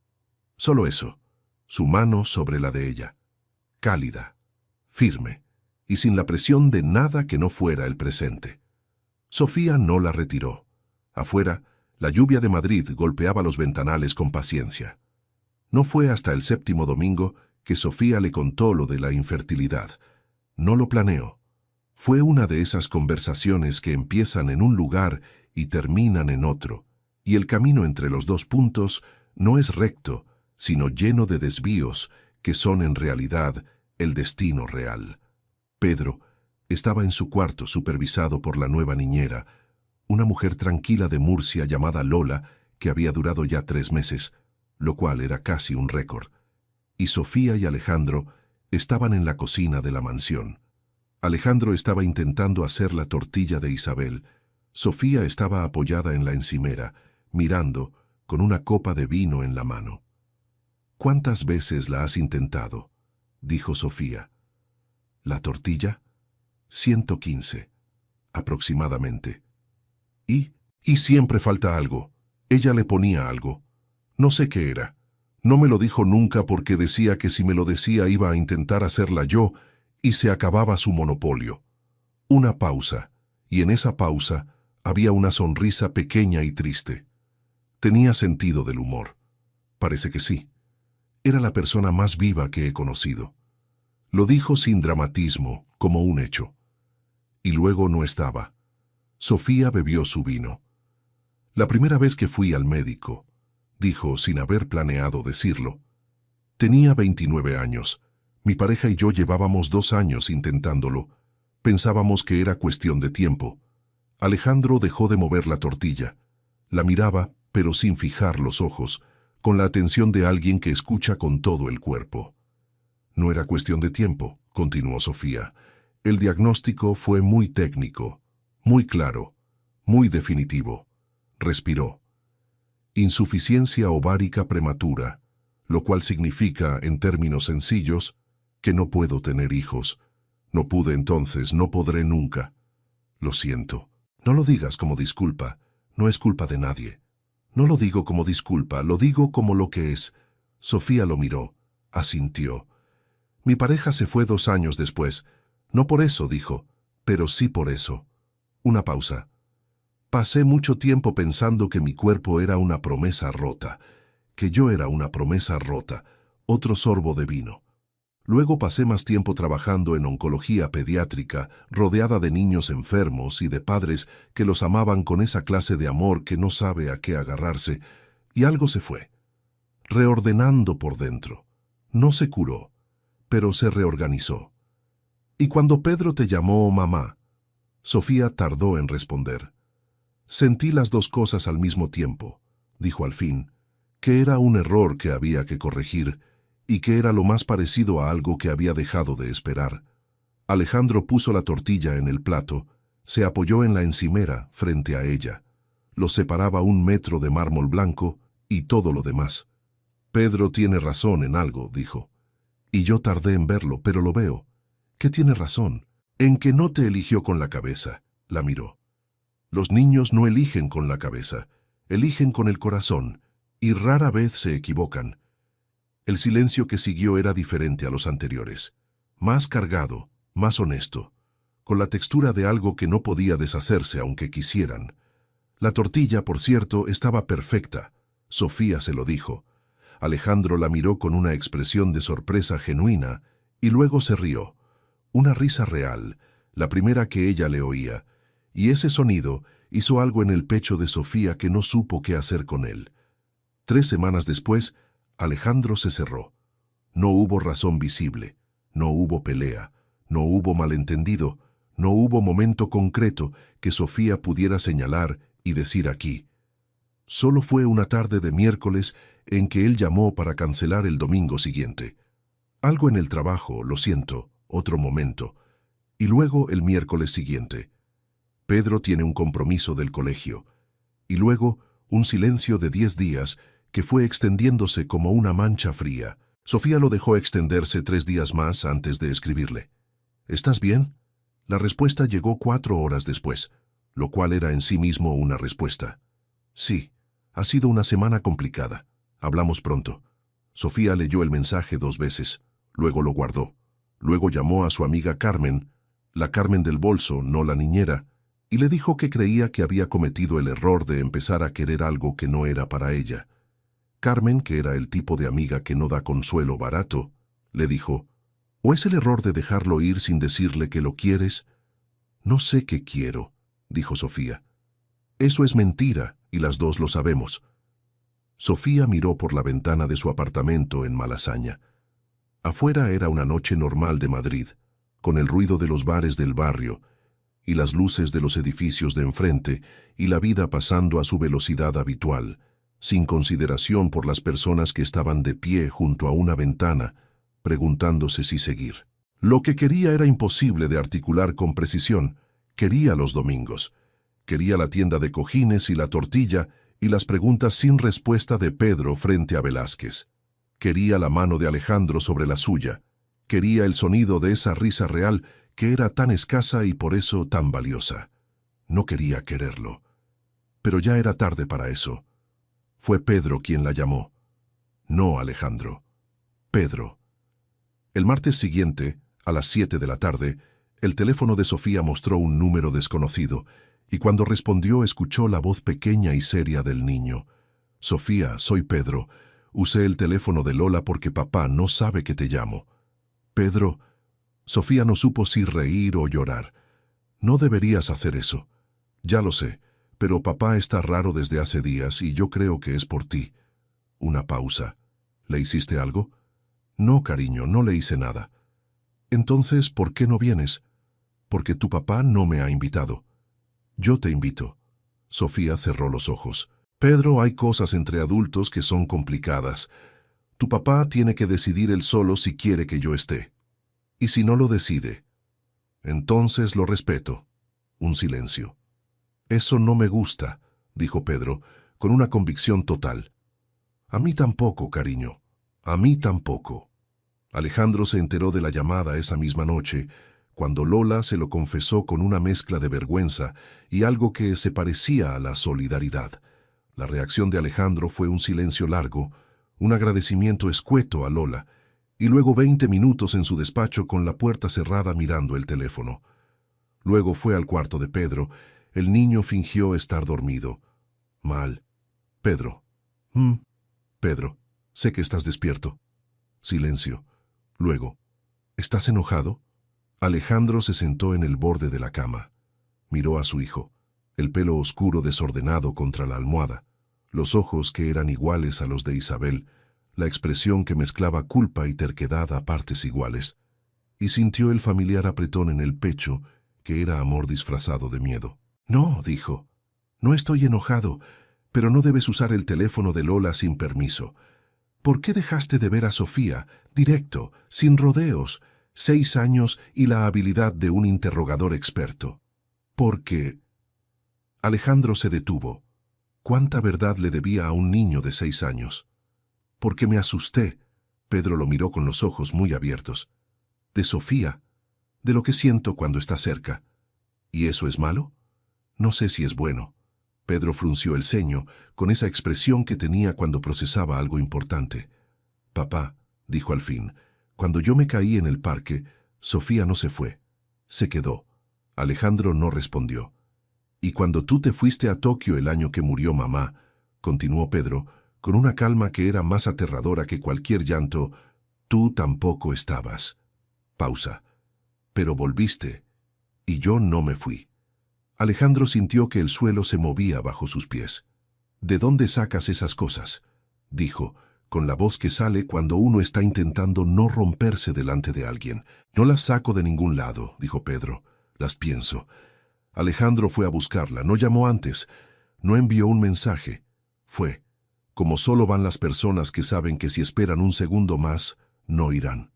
solo eso, su mano sobre la de ella, cálida, firme, y sin la presión de nada que no fuera el presente. Sofía no la retiró. Afuera, la lluvia de Madrid golpeaba los ventanales con paciencia. No fue hasta el 7º domingo que Sofía le contó lo de la infertilidad. No lo planeó. Fue una de esas conversaciones que empiezan en un lugar y terminan en otro, y el camino entre los 2 puntos no es recto, sino lleno de desvíos que son en realidad el destino real. Pedro estaba en su cuarto supervisado por la nueva niñera, una mujer tranquila de Murcia llamada Lola, que había durado ya 3 meses, lo cual era casi un récord. Y Sofía y Alejandro estaban en la cocina de la mansión. Alejandro estaba intentando hacer la tortilla de Isabel. Sofía estaba apoyada en la encimera, mirando, con una copa de vino en la mano. «¿Cuántas veces la has intentado?», dijo Sofía. «¿La tortilla?». 115, aproximadamente. Y siempre falta algo. Ella le ponía algo. No sé qué era. No me lo dijo nunca porque decía que si me lo decía iba a intentar hacerla yo y se acababa su monopolio. Una pausa, y en esa pausa había una sonrisa pequeña y triste. Tenía sentido del humor. Parece que sí. Era la persona más viva que he conocido. Lo dijo sin dramatismo, como un hecho. Y luego no estaba. Sofía bebió su vino. La primera vez que fui al médico, dijo sin haber planeado decirlo. Tenía 29 años. Mi pareja y yo llevábamos 2 años intentándolo. Pensábamos que era cuestión de tiempo. Alejandro dejó de mover la tortilla. La miraba, pero sin fijar los ojos, con la atención de alguien que escucha con todo el cuerpo. No era cuestión de tiempo, continuó Sofía. El diagnóstico fue muy técnico, muy claro, muy definitivo. Respiró. Insuficiencia ovárica prematura, lo cual significa, en términos sencillos, que no puedo tener hijos. No pude entonces, no podré nunca. Lo siento. No lo digas como disculpa, no es culpa de nadie. No lo digo como disculpa, lo digo como lo que es. Sofía lo miró, asintió. Mi pareja se fue 2 años después. No por eso, dijo, pero sí por eso. Una pausa. Pasé mucho tiempo pensando que mi cuerpo era una promesa rota, que yo era una promesa rota. Otro sorbo de vino. Luego pasé más tiempo trabajando en oncología pediátrica, rodeada de niños enfermos y de padres que los amaban con esa clase de amor que no sabe a qué agarrarse, y algo se fue, reordenando por dentro. No se curó, pero se reorganizó. Y cuando Pedro te llamó mamá, Sofía tardó en responder. Sentí las 2 cosas al mismo tiempo, dijo al fin, que era un error que había que corregir, y que era lo más parecido a algo que había dejado de esperar. Alejandro puso la tortilla en el plato, se apoyó en la encimera frente a ella. Los separaba 1 metro de mármol blanco y todo lo demás. Pedro tiene razón en algo, dijo. Y yo tardé en verlo, pero lo veo. ¿Qué tiene razón? En que no te eligió con la cabeza, la miró. Los niños no eligen con la cabeza, eligen con el corazón, y rara vez se equivocan. El silencio que siguió era diferente a los anteriores, más cargado, más honesto, con la textura de algo que no podía deshacerse aunque quisieran. La tortilla, por cierto, estaba perfecta. Sofía se lo dijo. Alejandro la miró con una expresión de sorpresa genuina y luego se rió. Una risa real, la primera que ella le oía, y ese sonido hizo algo en el pecho de Sofía que no supo qué hacer con él. 3 semanas después, Alejandro se cerró. No hubo razón visible, no hubo pelea, no hubo malentendido, no hubo momento concreto que Sofía pudiera señalar y decir aquí. Solo fue una tarde de miércoles en que él llamó para cancelar el domingo siguiente. Algo en el trabajo, lo siento, otro momento. Y luego el miércoles siguiente. Pedro tiene un compromiso del colegio. Y luego un silencio de 10 días que fue extendiéndose como una mancha fría. Sofía lo dejó extenderse 3 días más antes de escribirle. ¿Estás bien? La respuesta llegó 4 horas después, lo cual era en sí mismo una respuesta. Sí, ha sido una semana complicada. Hablamos pronto. Sofía leyó el mensaje 2 veces, luego lo guardó. Luego llamó a su amiga Carmen, la Carmen del bolso, no la niñera, y le dijo que creía que había cometido el error de empezar a querer algo que no era para ella. Carmen, que era el tipo de amiga que no da consuelo barato, le dijo, ¿o es el error de dejarlo ir sin decirle que lo quieres? No sé qué quiero, dijo Sofía. Eso es mentira, y las 2 lo sabemos. Sofía miró por la ventana de su apartamento en Malasaña. Afuera era una noche normal de Madrid, con el ruido de los bares del barrio, y las luces de los edificios de enfrente, y la vida pasando a su velocidad habitual, sin consideración por las personas que estaban de pie junto a una ventana, preguntándose si seguir. Lo que quería era imposible de articular con precisión. Quería los domingos. Quería la tienda de cojines y la tortilla y las preguntas sin respuesta de Pedro frente a Velázquez. Quería la mano de Alejandro sobre la suya. Quería el sonido de esa risa real que era tan escasa y por eso tan valiosa. No quería quererlo. Pero ya era tarde para eso. Fue Pedro quien la llamó. No Alejandro. Pedro. El martes siguiente, a las 7 de la tarde, el teléfono de Sofía mostró un número desconocido, y cuando respondió escuchó la voz pequeña y seria del niño. Sofía, soy Pedro. Usé el teléfono de Lola porque papá no sabe que te llamo. Pedro. Sofía no supo si reír o llorar. No deberías hacer eso. Ya lo sé, pero papá está raro desde hace días y yo creo que es por ti. Una pausa. ¿Le hiciste algo? No, cariño, no le hice nada. Entonces, ¿por qué no vienes? Porque tu papá no me ha invitado. Yo te invito. Sofía cerró los ojos. Pedro, hay cosas entre adultos que son complicadas. Tu papá tiene que decidir él solo si quiere que yo esté. Y si no lo decide, entonces lo respeto. Un silencio. Eso no me gusta, dijo Pedro, con una convicción total. A mí tampoco, cariño. A mí tampoco. Alejandro se enteró de la llamada esa misma noche, cuando Lola se lo confesó con una mezcla de vergüenza y algo que se parecía a la solidaridad. La reacción de Alejandro fue un silencio largo, un agradecimiento escueto a Lola, y luego 20 minutos en su despacho con la puerta cerrada mirando el teléfono. Luego fue al cuarto de Pedro. El niño fingió estar dormido. Mal. Pedro. Pedro, sé que estás despierto. Silencio. Luego, ¿estás enojado? Alejandro se sentó en el borde de la cama. Miró a su hijo, el pelo oscuro desordenado contra la almohada, los ojos que eran iguales a los de Isabel, la expresión que mezclaba culpa y terquedad a partes iguales, y sintió el familiar apretón en el pecho, que era amor disfrazado de miedo. No, dijo, no estoy enojado, pero no debes usar el teléfono de Lola sin permiso. ¿Por qué dejaste de ver a Sofía, directo, sin rodeos, 6 años y la habilidad de un interrogador experto? Porque... Alejandro se detuvo. ¿Cuánta verdad le debía a un niño de 6 años? Porque me asusté. Pedro lo miró con los ojos muy abiertos. De Sofía, de lo que siento cuando está cerca. ¿Y eso es malo? No sé si es bueno. Pedro frunció el ceño, con esa expresión que tenía cuando procesaba algo importante. Papá, dijo al fin, cuando yo me caí en el parque, Sofía no se fue. Se quedó. Alejandro no respondió. Y cuando tú te fuiste a Tokio el año que murió mamá, continuó Pedro, con una calma que era más aterradora que cualquier llanto, tú tampoco estabas. Pausa. Pero volviste, y yo no me fui. Alejandro sintió que el suelo se movía bajo sus pies. ¿De dónde sacas esas cosas?, dijo, con la voz que sale cuando uno está intentando no romperse delante de alguien. No las saco de ningún lado, dijo Pedro. Las pienso. Alejandro fue a buscarla, no llamó antes, no envió un mensaje. Fue, como solo van las personas que saben que si esperan un segundo más, no irán.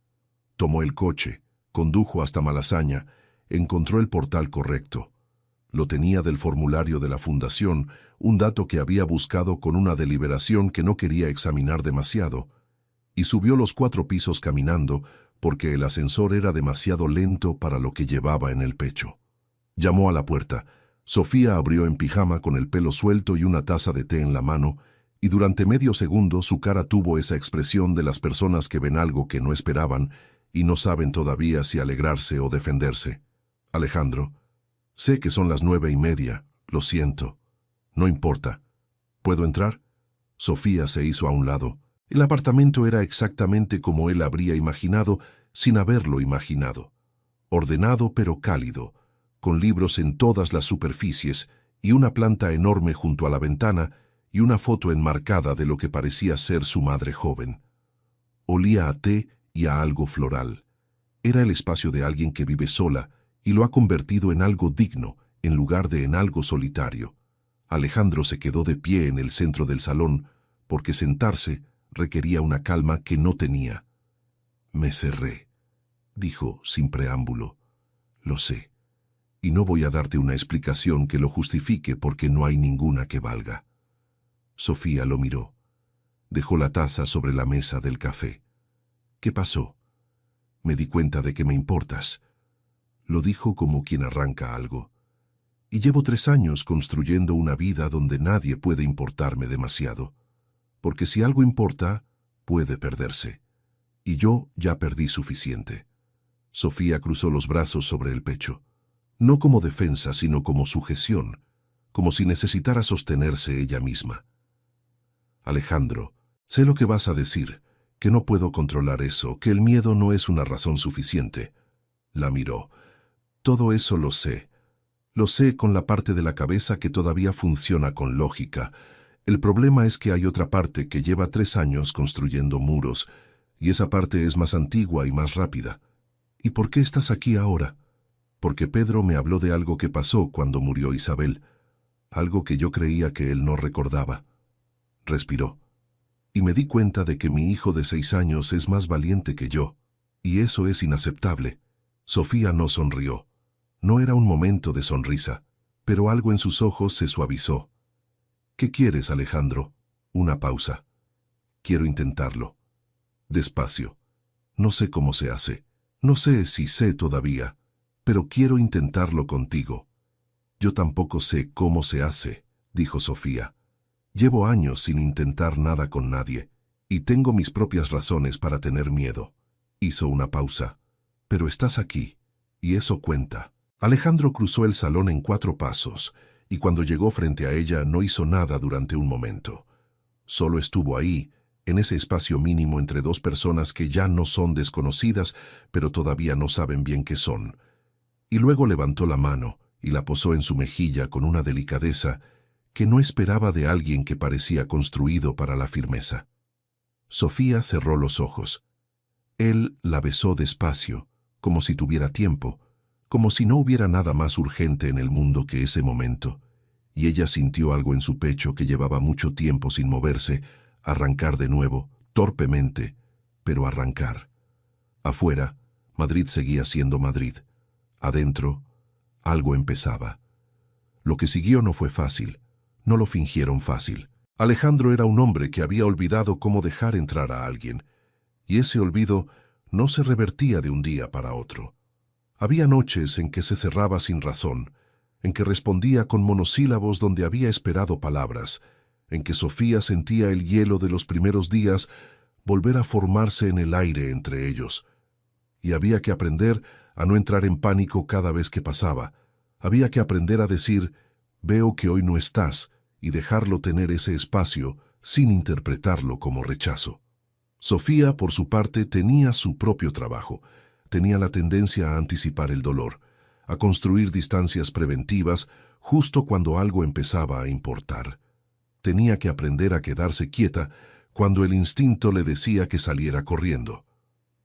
Tomó el coche, condujo hasta Malasaña, encontró el portal correcto. Lo tenía del formulario de la fundación, un dato que había buscado con una deliberación que no quería examinar demasiado, y subió los 4 pisos caminando porque el ascensor era demasiado lento para lo que llevaba en el pecho. Llamó a la puerta. Sofía abrió en pijama con el pelo suelto y una taza de té en la mano, y durante medio segundo su cara tuvo esa expresión de las personas que ven algo que no esperaban y no saben todavía si alegrarse o defenderse. Alejandro, sé que son las 9:30, lo siento. No importa. ¿Puedo entrar? Sofía se hizo a un lado. El apartamento era exactamente como él habría imaginado sin haberlo imaginado. Ordenado pero cálido, con libros en todas las superficies y una planta enorme junto a la ventana y una foto enmarcada de lo que parecía ser su madre joven. Olía a té y a algo floral. Era el espacio de alguien que vive sola y lo ha convertido en algo digno en lugar de en algo solitario. Alejandro se quedó de pie en el centro del salón porque sentarse requería una calma que no tenía. Me cerré, dijo sin preámbulo. Lo sé, y no voy a darte una explicación que lo justifique porque no hay ninguna que valga. Sofía lo miró. Dejó la taza sobre la mesa del café. ¿Qué pasó? Me di cuenta de que me importas. Lo dijo como quien arranca algo. Y llevo 3 años construyendo una vida donde nadie puede importarme demasiado. Porque si algo importa, puede perderse. Y yo ya perdí suficiente. Sofía cruzó los brazos sobre el pecho. No como defensa, sino como sujeción, como si necesitara sostenerse ella misma. Alejandro, sé lo que vas a decir, que no puedo controlar eso, que el miedo no es una razón suficiente. La miró. Todo eso lo sé. Lo sé con la parte de la cabeza que todavía funciona con lógica. El problema es que hay otra parte que lleva 3 años construyendo muros, y esa parte es más antigua y más rápida. ¿Y por qué estás aquí ahora? Porque Pedro me habló de algo que pasó cuando murió Isabel, algo que yo creía que él no recordaba. Respiró. Y me di cuenta de que mi hijo de 6 años es más valiente que yo, y eso es inaceptable. Sofía no sonrió. No era un momento de sonrisa, pero algo en sus ojos se suavizó. ¿Qué quieres, Alejandro? Una pausa. Quiero intentarlo. Despacio. No sé cómo se hace. No sé si sé todavía, pero quiero intentarlo contigo. Yo tampoco sé cómo se hace, dijo Sofía. Llevo años sin intentar nada con nadie, y tengo mis propias razones para tener miedo. Hizo una pausa. Pero estás aquí, y eso cuenta. Alejandro cruzó el salón en 4 pasos, y cuando llegó frente a ella no hizo nada durante un momento. Solo estuvo ahí, en ese espacio mínimo entre 2 personas que ya no son desconocidas, pero todavía no saben bien qué son. Y luego levantó la mano y la posó en su mejilla con una delicadeza que no esperaba de alguien que parecía construido para la firmeza. Sofía cerró los ojos. Él la besó despacio, como si tuviera tiempo, como si no hubiera nada más urgente en el mundo que ese momento, y ella sintió algo en su pecho que llevaba mucho tiempo sin moverse, arrancar de nuevo, torpemente, pero arrancar. Afuera, Madrid seguía siendo Madrid. Adentro, algo empezaba. Lo que siguió no fue fácil, no lo fingieron fácil. Alejandro era un hombre que había olvidado cómo dejar entrar a alguien, y ese olvido no se revertía de un día para otro. Había noches en que se cerraba sin razón, en que respondía con monosílabos donde había esperado palabras, en que Sofía sentía el hielo de los primeros días volver a formarse en el aire entre ellos. Y había que aprender a no entrar en pánico cada vez que pasaba. Había que aprender a decir, veo que hoy no estás, y dejarlo tener ese espacio sin interpretarlo como rechazo. Sofía, por su parte, tenía su propio trabajo. Tenía la tendencia a anticipar el dolor, a construir distancias preventivas justo cuando algo empezaba a importar. Tenía que aprender a quedarse quieta cuando el instinto le decía que saliera corriendo.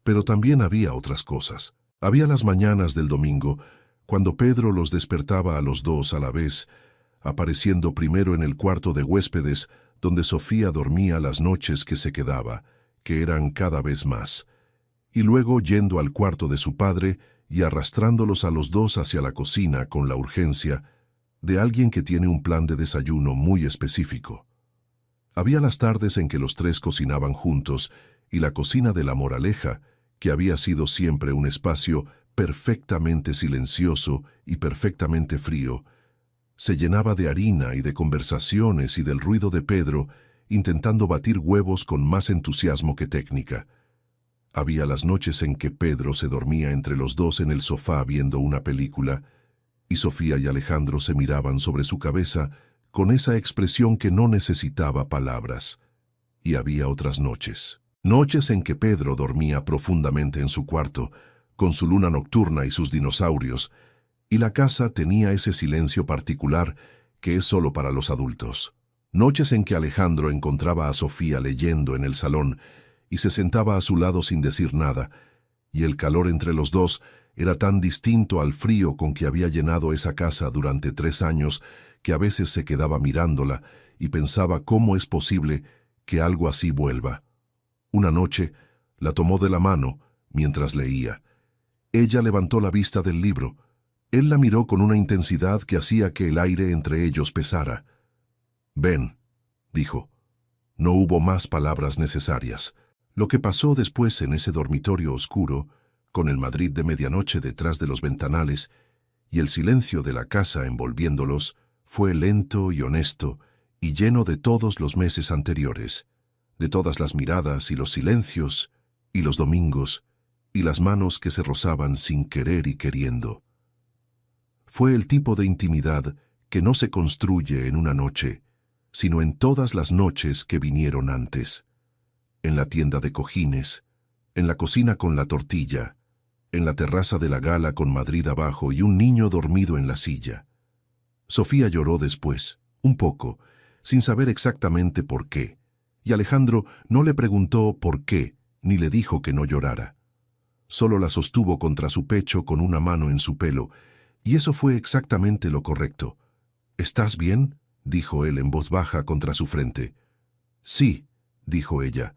Pero también había otras cosas. Había las mañanas del domingo, cuando Pedro los despertaba a los 2 a la vez, apareciendo primero en el cuarto de huéspedes, donde Sofía dormía las noches que se quedaba, que eran cada vez más, y luego yendo al cuarto de su padre y arrastrándolos a los 2 hacia la cocina con la urgencia de alguien que tiene un plan de desayuno muy específico. Había las tardes en que los 3 cocinaban juntos, y la cocina de la Moraleja, que había sido siempre un espacio perfectamente silencioso y perfectamente frío, se llenaba de harina y de conversaciones y del ruido de Pedro intentando batir huevos con más entusiasmo que técnica. Había las noches en que Pedro se dormía entre los 2 en el sofá viendo una película, y Sofía y Alejandro se miraban sobre su cabeza con esa expresión que no necesitaba palabras. Y había otras noches. Noches en que Pedro dormía profundamente en su cuarto, con su luna nocturna y sus dinosaurios, y la casa tenía ese silencio particular que es solo para los adultos. Noches en que Alejandro encontraba a Sofía leyendo en el salón y se sentaba a su lado sin decir nada, y el calor entre los 2 era tan distinto al frío con que había llenado esa casa durante 3 años que a veces se quedaba mirándola y pensaba cómo es posible que algo así vuelva. Una noche la tomó de la mano mientras leía. Ella levantó la vista del libro. Él la miró con una intensidad que hacía que el aire entre ellos pesara. «Ven», dijo. No hubo más palabras necesarias. Lo que pasó después en ese dormitorio oscuro, con el Madrid de medianoche detrás de los ventanales y el silencio de la casa envolviéndolos, fue lento y honesto y lleno de todos los meses anteriores, de todas las miradas y los silencios y los domingos y las manos que se rozaban sin querer y queriendo. Fue el tipo de intimidad que no se construye en una noche, sino en todas las noches que vinieron antes. En la tienda de cojines, en la cocina con la tortilla, en la terraza de la Gala con Madrid abajo y un niño dormido en la silla. Sofía lloró después, un poco, sin saber exactamente por qué, y Alejandro no le preguntó por qué, ni le dijo que no llorara. Solo la sostuvo contra su pecho con una mano en su pelo, y eso fue exactamente lo correcto. «¿Estás bien?», dijo él en voz baja contra su frente. «Sí», dijo ella.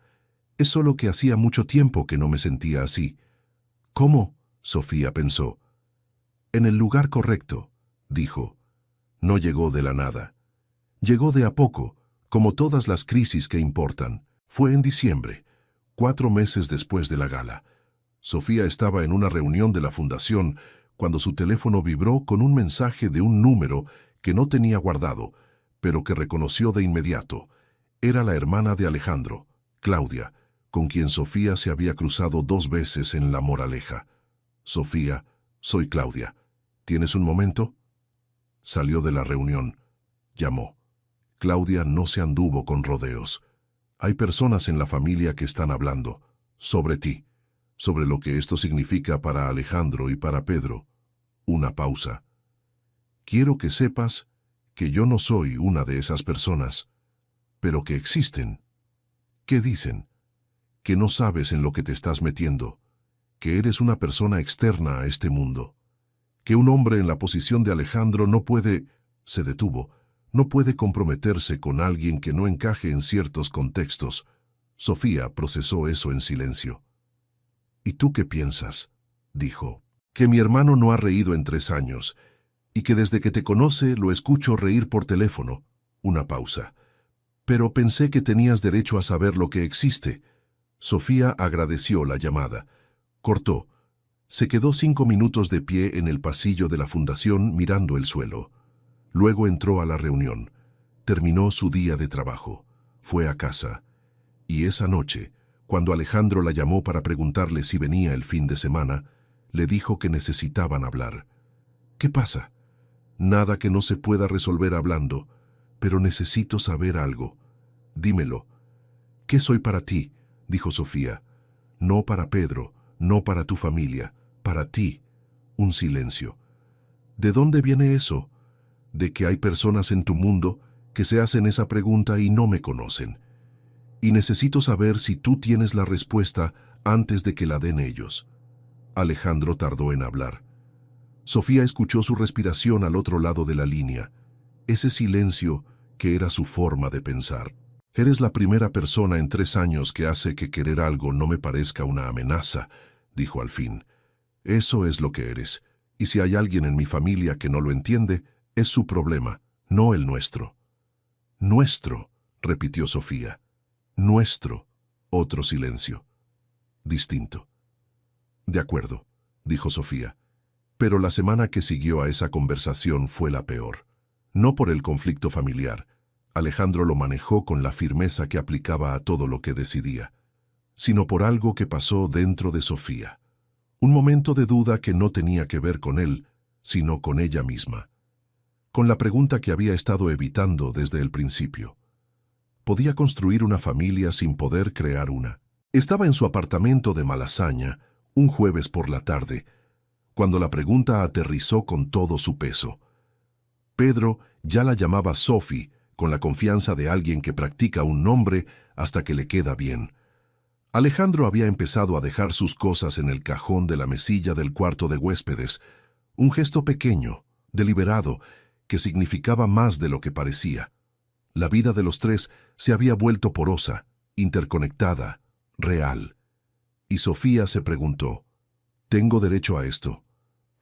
«Es solo que hacía mucho tiempo que no me sentía así». «¿Cómo?», Sofía pensó. «En el lugar correcto», dijo. No llegó de la nada. Llegó de a poco, como todas las crisis que importan. Fue en diciembre, 4 meses después de la gala. Sofía estaba en una reunión de la fundación cuando su teléfono vibró con un mensaje de un número que no tenía guardado, pero que reconoció de inmediato. Era la hermana de Alejandro, Claudia, con quien Sofía se había cruzado 2 veces en La Moraleja. «Sofía, soy Claudia. ¿Tienes un momento?». Salió de la reunión. Llamó. Claudia no se anduvo con rodeos. «Hay personas en la familia que están hablando. Sobre ti. Sobre lo que esto significa para Alejandro y para Pedro». Una pausa. «Quiero que sepas que yo no soy una de esas personas, pero que existen». «¿Qué dicen?». «Que no sabes en lo que te estás metiendo, que eres una persona externa a este mundo, que un hombre en la posición de Alejandro no puede…». Se detuvo. «No puede comprometerse con alguien que no encaje en ciertos contextos». Sofía procesó eso en silencio. «¿Y tú qué piensas?», dijo. «Que mi hermano no ha reído en 3 años, y que desde que te conoce lo escucho reír por teléfono». Una pausa. «Pero pensé que tenías derecho a saber lo que existe». Sofía agradeció la llamada. Cortó. Se quedó 5 minutos de pie en el pasillo de la fundación mirando el suelo. Luego entró a la reunión. Terminó su día de trabajo. Fue a casa. Y esa noche, cuando Alejandro la llamó para preguntarle si venía el fin de semana, le dijo que necesitaban hablar. «¿Qué pasa?». «Nada que no se pueda resolver hablando, pero necesito saber algo». «Dímelo». «¿Qué soy para ti?», dijo Sofía. «No para Pedro, no para tu familia, para ti». Un silencio. «¿De dónde viene eso?». «De que hay personas en tu mundo que se hacen esa pregunta y no me conocen. Y necesito saber si tú tienes la respuesta antes de que la den ellos». Alejandro tardó en hablar. Sofía escuchó su respiración al otro lado de la línea, ese silencio que era su forma de pensar. «Eres la primera persona en 3 años que hace que querer algo no me parezca una amenaza», dijo al fin. «Eso es lo que eres, y si hay alguien en mi familia que no lo entiende, es su problema, no el nuestro». «Nuestro», repitió Sofía. «Nuestro». Otro silencio. Distinto. «De acuerdo», dijo Sofía. Pero la semana que siguió a esa conversación fue la peor. No por el conflicto familiar. Alejandro lo manejó con la firmeza que aplicaba a todo lo que decidía, sino por algo que pasó dentro de Sofía. Un momento de duda que no tenía que ver con él, sino con ella misma. Con la pregunta que había estado evitando desde el principio. Podía construir una familia sin poder crear una. Estaba en su apartamento de Malasaña, un jueves por la tarde, cuando la pregunta aterrizó con todo su peso. Pedro ya la llamaba Sophie, con la confianza de alguien que practica un nombre hasta que le queda bien. Alejandro había empezado a dejar sus cosas en el cajón de la mesilla del cuarto de huéspedes, un gesto pequeño, deliberado, que significaba más de lo que parecía. La vida de los 3 se había vuelto porosa, interconectada, real. Y Sofía se preguntó, ¿tengo derecho a esto?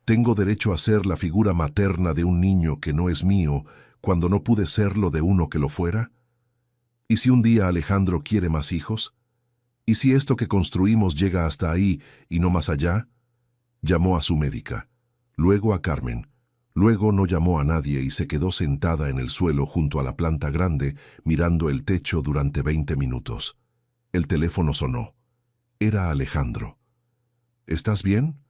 ¿Tengo derecho a ser la figura materna de un niño que no es mío cuando no pude serlo de uno que lo fuera? ¿Y si un día Alejandro quiere más hijos? ¿Y si esto que construimos llega hasta ahí y no más allá? Llamó a su médica, luego a Carmen, luego no llamó a nadie y se quedó sentada en el suelo junto a la planta grande mirando el techo durante 20 minutos. El teléfono sonó. Era Alejandro. ¿Estás bien?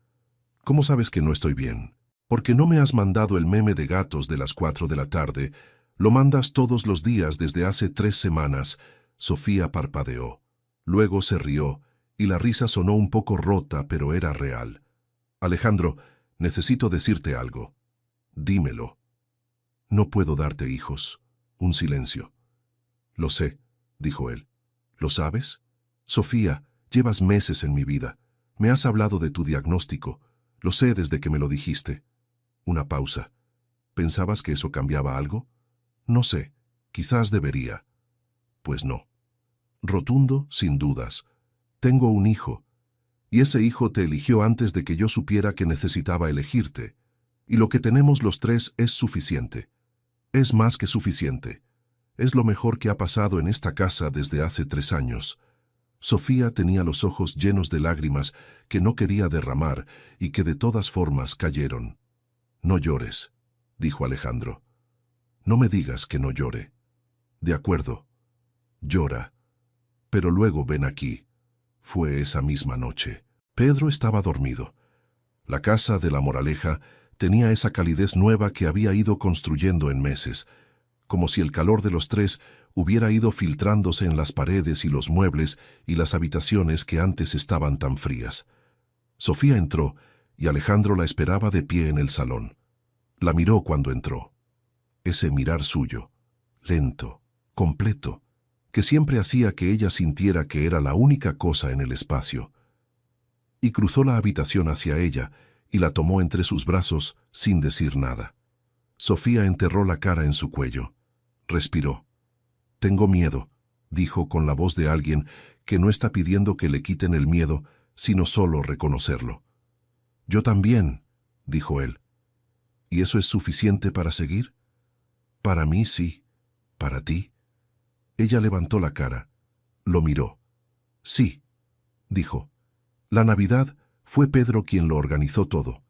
¿Cómo sabes que no estoy bien? Porque no me has mandado el meme de gatos de las 4 de la tarde. Lo mandas todos los días desde hace 3 semanas. Sofía parpadeó. Luego se rió, y la risa sonó un poco rota, pero era real. Alejandro, necesito decirte algo. Dímelo. No puedo darte hijos. Un silencio. Lo sé, dijo él. ¿Lo sabes? Sofía, llevas meses en mi vida. Me has hablado de tu diagnóstico. Lo sé desde que me lo dijiste. Una pausa. ¿Pensabas que eso cambiaba algo? No sé. Quizás debería. Pues no. Rotundo, sin dudas. Tengo un hijo. Y ese hijo te eligió antes de que yo supiera que necesitaba elegirte. Y lo que tenemos los tres es suficiente. Es más que suficiente. Es lo mejor que ha pasado en esta casa desde hace 3 años. Sofía tenía los ojos llenos de lágrimas que no quería derramar y que de todas formas cayeron. No llores, dijo Alejandro. No me digas que no llore. De acuerdo. Llora. Pero luego ven aquí. Fue esa misma noche. Pedro estaba dormido. La casa de la Moraleja tenía esa calidez nueva que había ido construyendo en meses, como si el calor de los tres hubiera ido filtrándose en las paredes y los muebles y las habitaciones que antes estaban tan frías. Sofía entró y Alejandro la esperaba de pie en el salón. La miró cuando entró. Ese mirar suyo, lento, completo, que siempre hacía que ella sintiera que era la única cosa en el espacio. Y cruzó la habitación hacia ella y la tomó entre sus brazos sin decir nada. Sofía enterró la cara en su cuello. Respiró. «Tengo miedo», dijo con la voz de alguien que no está pidiendo que le quiten el miedo, sino solo reconocerlo. «Yo también», dijo él. «¿Y eso es suficiente para seguir?» «Para mí sí. ¿Para ti?» Ella levantó la cara. Lo miró. «Sí», dijo. La Navidad fue Pedro quien lo organizó todo.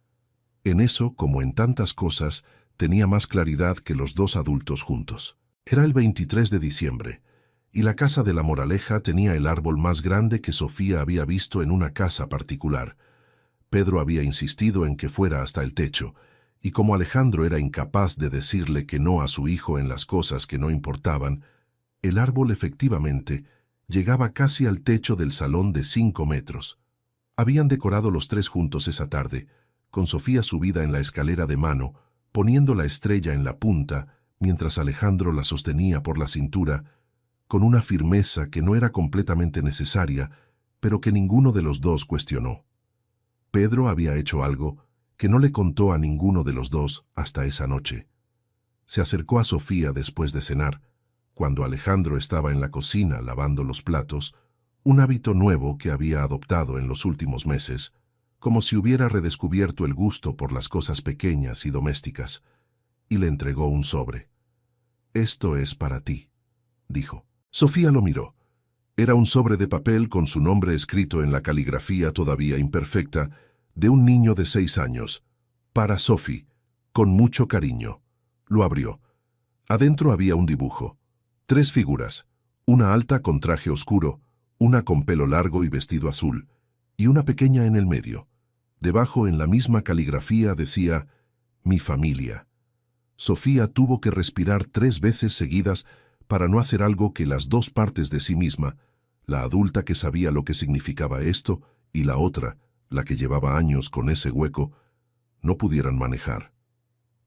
En eso, como en tantas cosas, tenía más claridad que los dos adultos juntos. Era el 23 de diciembre, y la casa de la Moraleja tenía el árbol más grande que Sofía había visto en una casa particular. Pedro había insistido en que fuera hasta el techo, y como Alejandro era incapaz de decirle que no a su hijo en las cosas que no importaban, el árbol efectivamente llegaba casi al techo del salón de 5 metros. Habían decorado los tres juntos esa tarde, con Sofía subida en la escalera de mano, poniendo la estrella en la punta, mientras Alejandro la sostenía por la cintura, con una firmeza que no era completamente necesaria, pero que ninguno de los dos cuestionó. Pedro había hecho algo que no le contó a ninguno de los dos hasta esa noche. Se acercó a Sofía después de cenar, cuando Alejandro estaba en la cocina lavando los platos, un hábito nuevo que había adoptado en los últimos meses, como si hubiera redescubierto el gusto por las cosas pequeñas y domésticas, y le entregó un sobre. «Esto es para ti», dijo. Sofía lo miró. Era un sobre de papel con su nombre escrito en la caligrafía todavía imperfecta de un niño de 6 años. «Para Sophie, con mucho cariño». Lo abrió. Adentro había un dibujo. 3 figuras, una alta con traje oscuro, una con pelo largo y vestido azul, y una pequeña en el medio. Debajo, en la misma caligrafía, decía «Mi familia». Sofía tuvo que respirar 3 veces seguidas para no hacer algo que las dos partes de sí misma, la adulta que sabía lo que significaba esto y la otra, la que llevaba años con ese hueco, no pudieran manejar.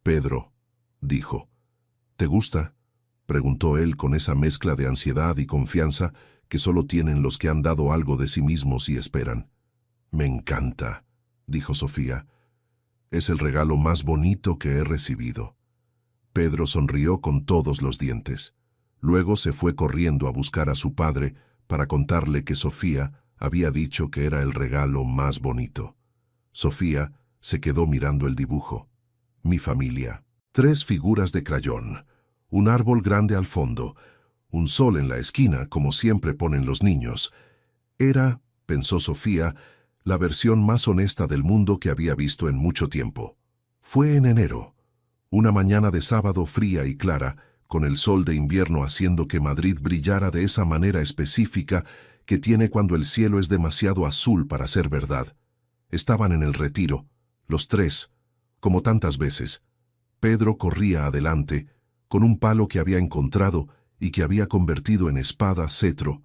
«Pedro», dijo. «¿Te gusta?», preguntó él con esa mezcla de ansiedad y confianza que solo tienen los que han dado algo de sí mismos y esperan. «Me encanta», dijo Sofía. «Es el regalo más bonito que he recibido». Pedro sonrió con todos los dientes. Luego se fue corriendo a buscar a su padre para contarle que Sofía había dicho que era el regalo más bonito. Sofía se quedó mirando el dibujo. «Mi familia». 3 figuras de crayón, un árbol grande al fondo, un sol en la esquina, como siempre ponen los niños. Era, pensó Sofía, la versión más honesta del mundo que había visto en mucho tiempo. Fue en enero, una mañana de sábado fría y clara, con el sol de invierno haciendo que Madrid brillara de esa manera específica que tiene cuando el cielo es demasiado azul para ser verdad. Estaban en el Retiro, los 3, como tantas veces. Pedro corría adelante, con un palo que había encontrado y que había convertido en espada, cetro,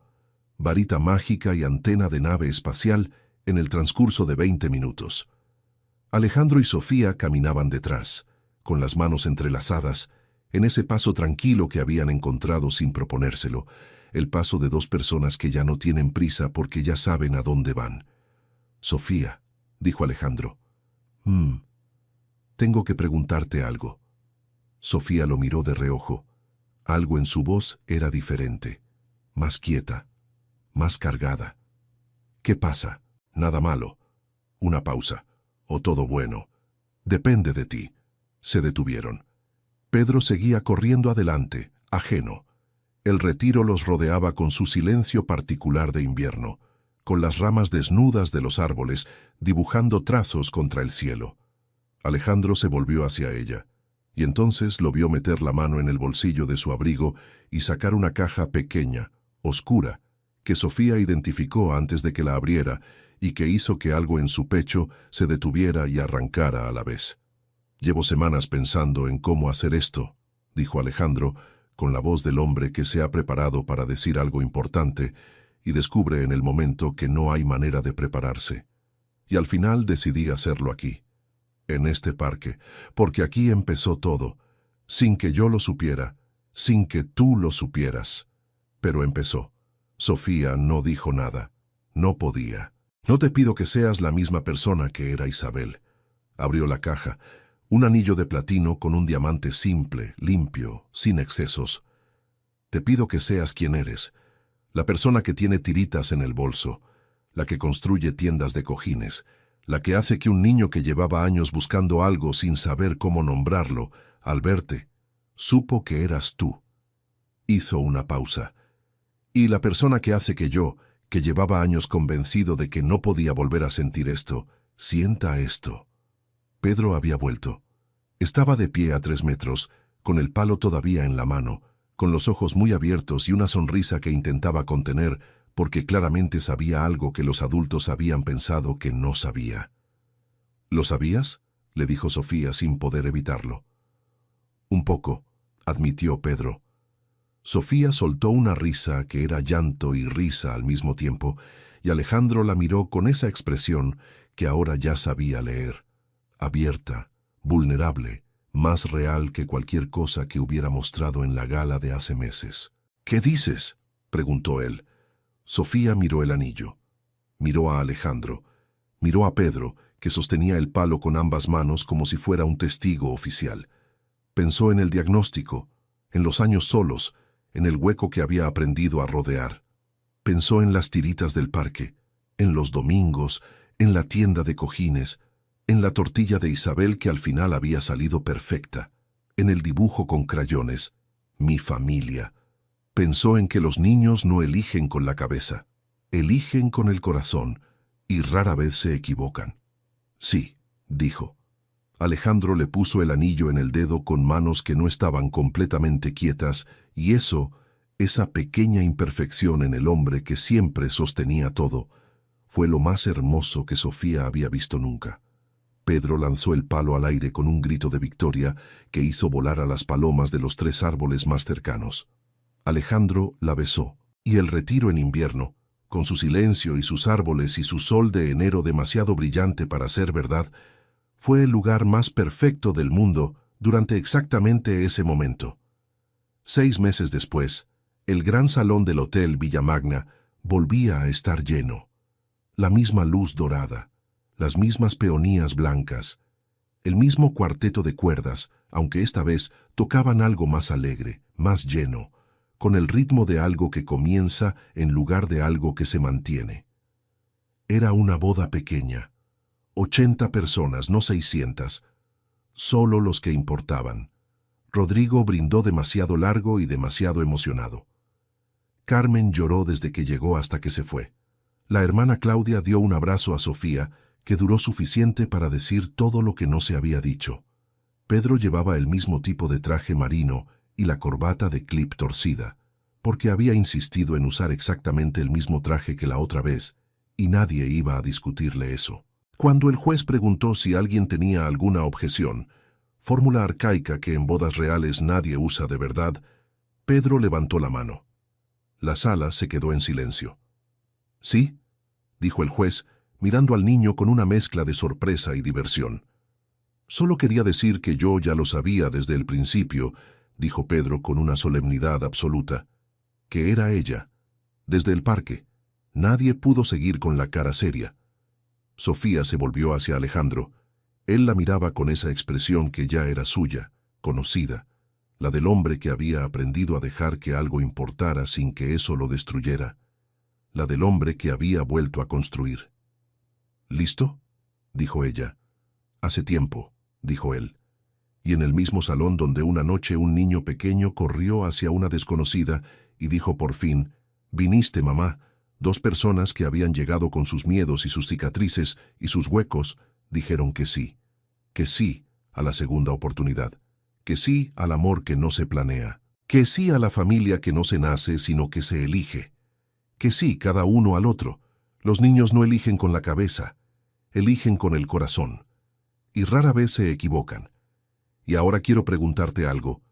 varita mágica y antena de nave espacial en el transcurso de 20 minutos. Alejandro y Sofía caminaban detrás, con las manos entrelazadas, en ese paso tranquilo que habían encontrado sin proponérselo, el paso de dos personas que ya no tienen prisa porque ya saben a dónde van. «Sofía», dijo Alejandro. Tengo que preguntarte algo». Sofía lo miró de reojo. Algo en su voz era diferente, más quieta, más cargada. «¿Qué pasa? Nada malo». Una pausa. «¿O todo bueno?» «Depende de ti». Se detuvieron. Pedro seguía corriendo adelante, ajeno. El retiro los rodeaba con su silencio particular de invierno, con las ramas desnudas de los árboles dibujando trazos contra el cielo. Alejandro se volvió hacia ella, y entonces lo vio meter la mano en el bolsillo de su abrigo y sacar una caja pequeña, oscura, que Sofía identificó antes de que la abriera y que hizo que algo en su pecho se detuviera y arrancara a la vez. «Llevo semanas pensando en cómo hacer esto», dijo Alejandro, con la voz del hombre que se ha preparado para decir algo importante y descubre en el momento que no hay manera de prepararse. «Y al final decidí hacerlo aquí, en este parque, porque aquí empezó todo, sin que yo lo supiera, sin que tú lo supieras. Pero empezó». Sofía no dijo nada. No podía. «No te pido que seas la misma persona que era Isabel». Abrió la caja. Un anillo de platino con un diamante simple, limpio, sin excesos. «Te pido que seas quien eres, la persona que tiene tiritas en el bolso, la que construye tiendas de cojines, la que hace que un niño que llevaba años buscando algo sin saber cómo nombrarlo, al verte, supo que eras tú». Hizo una pausa. «Y la persona que hace que yo, que llevaba años convencido de que no podía volver a sentir esto, sienta esto». Pedro había vuelto. Estaba de pie a 3 metros, con el palo todavía en la mano, con los ojos muy abiertos y una sonrisa que intentaba contener, porque claramente sabía algo que los adultos habían pensado que no sabía. «¿Lo sabías?», le dijo Sofía sin poder evitarlo. «Un poco», admitió Pedro. Sofía soltó una risa que era llanto y risa al mismo tiempo, y Alejandro la miró con esa expresión que ahora ya sabía leer. Abierta, vulnerable, más real que cualquier cosa que hubiera mostrado en la gala de hace meses. «¿Qué dices?», preguntó él. Sofía miró el anillo. Miró a Alejandro. Miró a Pedro, que sostenía el palo con ambas manos como si fuera un testigo oficial. Pensó en el diagnóstico, en los años solos, en el hueco que había aprendido a rodear. Pensó en las tiritas del parque, en los domingos, en la tienda de cojines, en la tortilla de Isabel que al final había salido perfecta, en el dibujo con crayones, mi familia. Pensó en que los niños no eligen con la cabeza, eligen con el corazón y rara vez se equivocan. «Sí», dijo. Alejandro le puso el anillo en el dedo con manos que no estaban completamente quietas y esa pequeña imperfección en el hombre que siempre sostenía todo, fue lo más hermoso que Sofía había visto nunca. Pedro lanzó el palo al aire con un grito de victoria que hizo volar a las palomas de los 3 árboles más cercanos. Alejandro la besó, y el retiro en invierno, con su silencio y sus árboles y su sol de enero demasiado brillante para ser verdad, fue el lugar más perfecto del mundo durante exactamente ese momento. 6 meses después, el gran salón del Hotel Villamagna volvía a estar lleno. La misma luz dorada, las mismas peonías blancas, el mismo cuarteto de cuerdas, aunque esta vez tocaban algo más alegre, más lleno, con el ritmo de algo que comienza en lugar de algo que se mantiene. Era una boda pequeña, 80 personas, no 600, solo los que importaban. Rodrigo brindó demasiado largo y demasiado emocionado. Carmen lloró desde que llegó hasta que se fue. La hermana Claudia dio un abrazo a Sofía, que duró suficiente para decir todo lo que no se había dicho. Pedro llevaba el mismo tipo de traje marino y la corbata de clip torcida, porque había insistido en usar exactamente el mismo traje que la otra vez, y nadie iba a discutirle eso. Cuando el juez preguntó si alguien tenía alguna objeción, fórmula arcaica que en bodas reales nadie usa de verdad, Pedro levantó la mano. La sala se quedó en silencio. «¿Sí?», dijo el juez, mirando al niño con una mezcla de sorpresa y diversión. «Solo quería decir que yo ya lo sabía desde el principio, dijo Pedro con una solemnidad absoluta, que era ella. Desde el parque, nadie pudo seguir con la cara seria. Sofía se volvió hacia Alejandro. Él la miraba con esa expresión que ya era suya, conocida, la del hombre que había aprendido a dejar que algo importara sin que eso lo destruyera, la del hombre que había vuelto a construir. ¿Listo?, dijo ella. Hace tiempo, dijo él. Y en el mismo salón donde una noche un niño pequeño corrió hacia una desconocida y dijo por fin: «Viniste, mamá». Dos personas que habían llegado con sus miedos y sus cicatrices y sus huecos dijeron que sí a la segunda oportunidad, que sí al amor que no se planea, que sí a la familia que no se nace sino que se elige, que sí cada uno al otro. Los niños no eligen con la cabeza, eligen con el corazón, y rara vez se equivocan. Y ahora quiero preguntarte algo.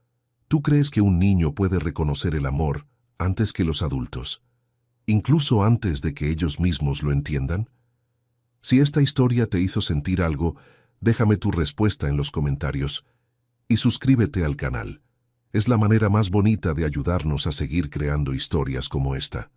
¿Tú crees que un niño puede reconocer el amor antes que los adultos, incluso antes de que ellos mismos lo entiendan? Si esta historia te hizo sentir algo, déjame tu respuesta en los comentarios y suscríbete al canal. Es la manera más bonita de ayudarnos a seguir creando historias como esta.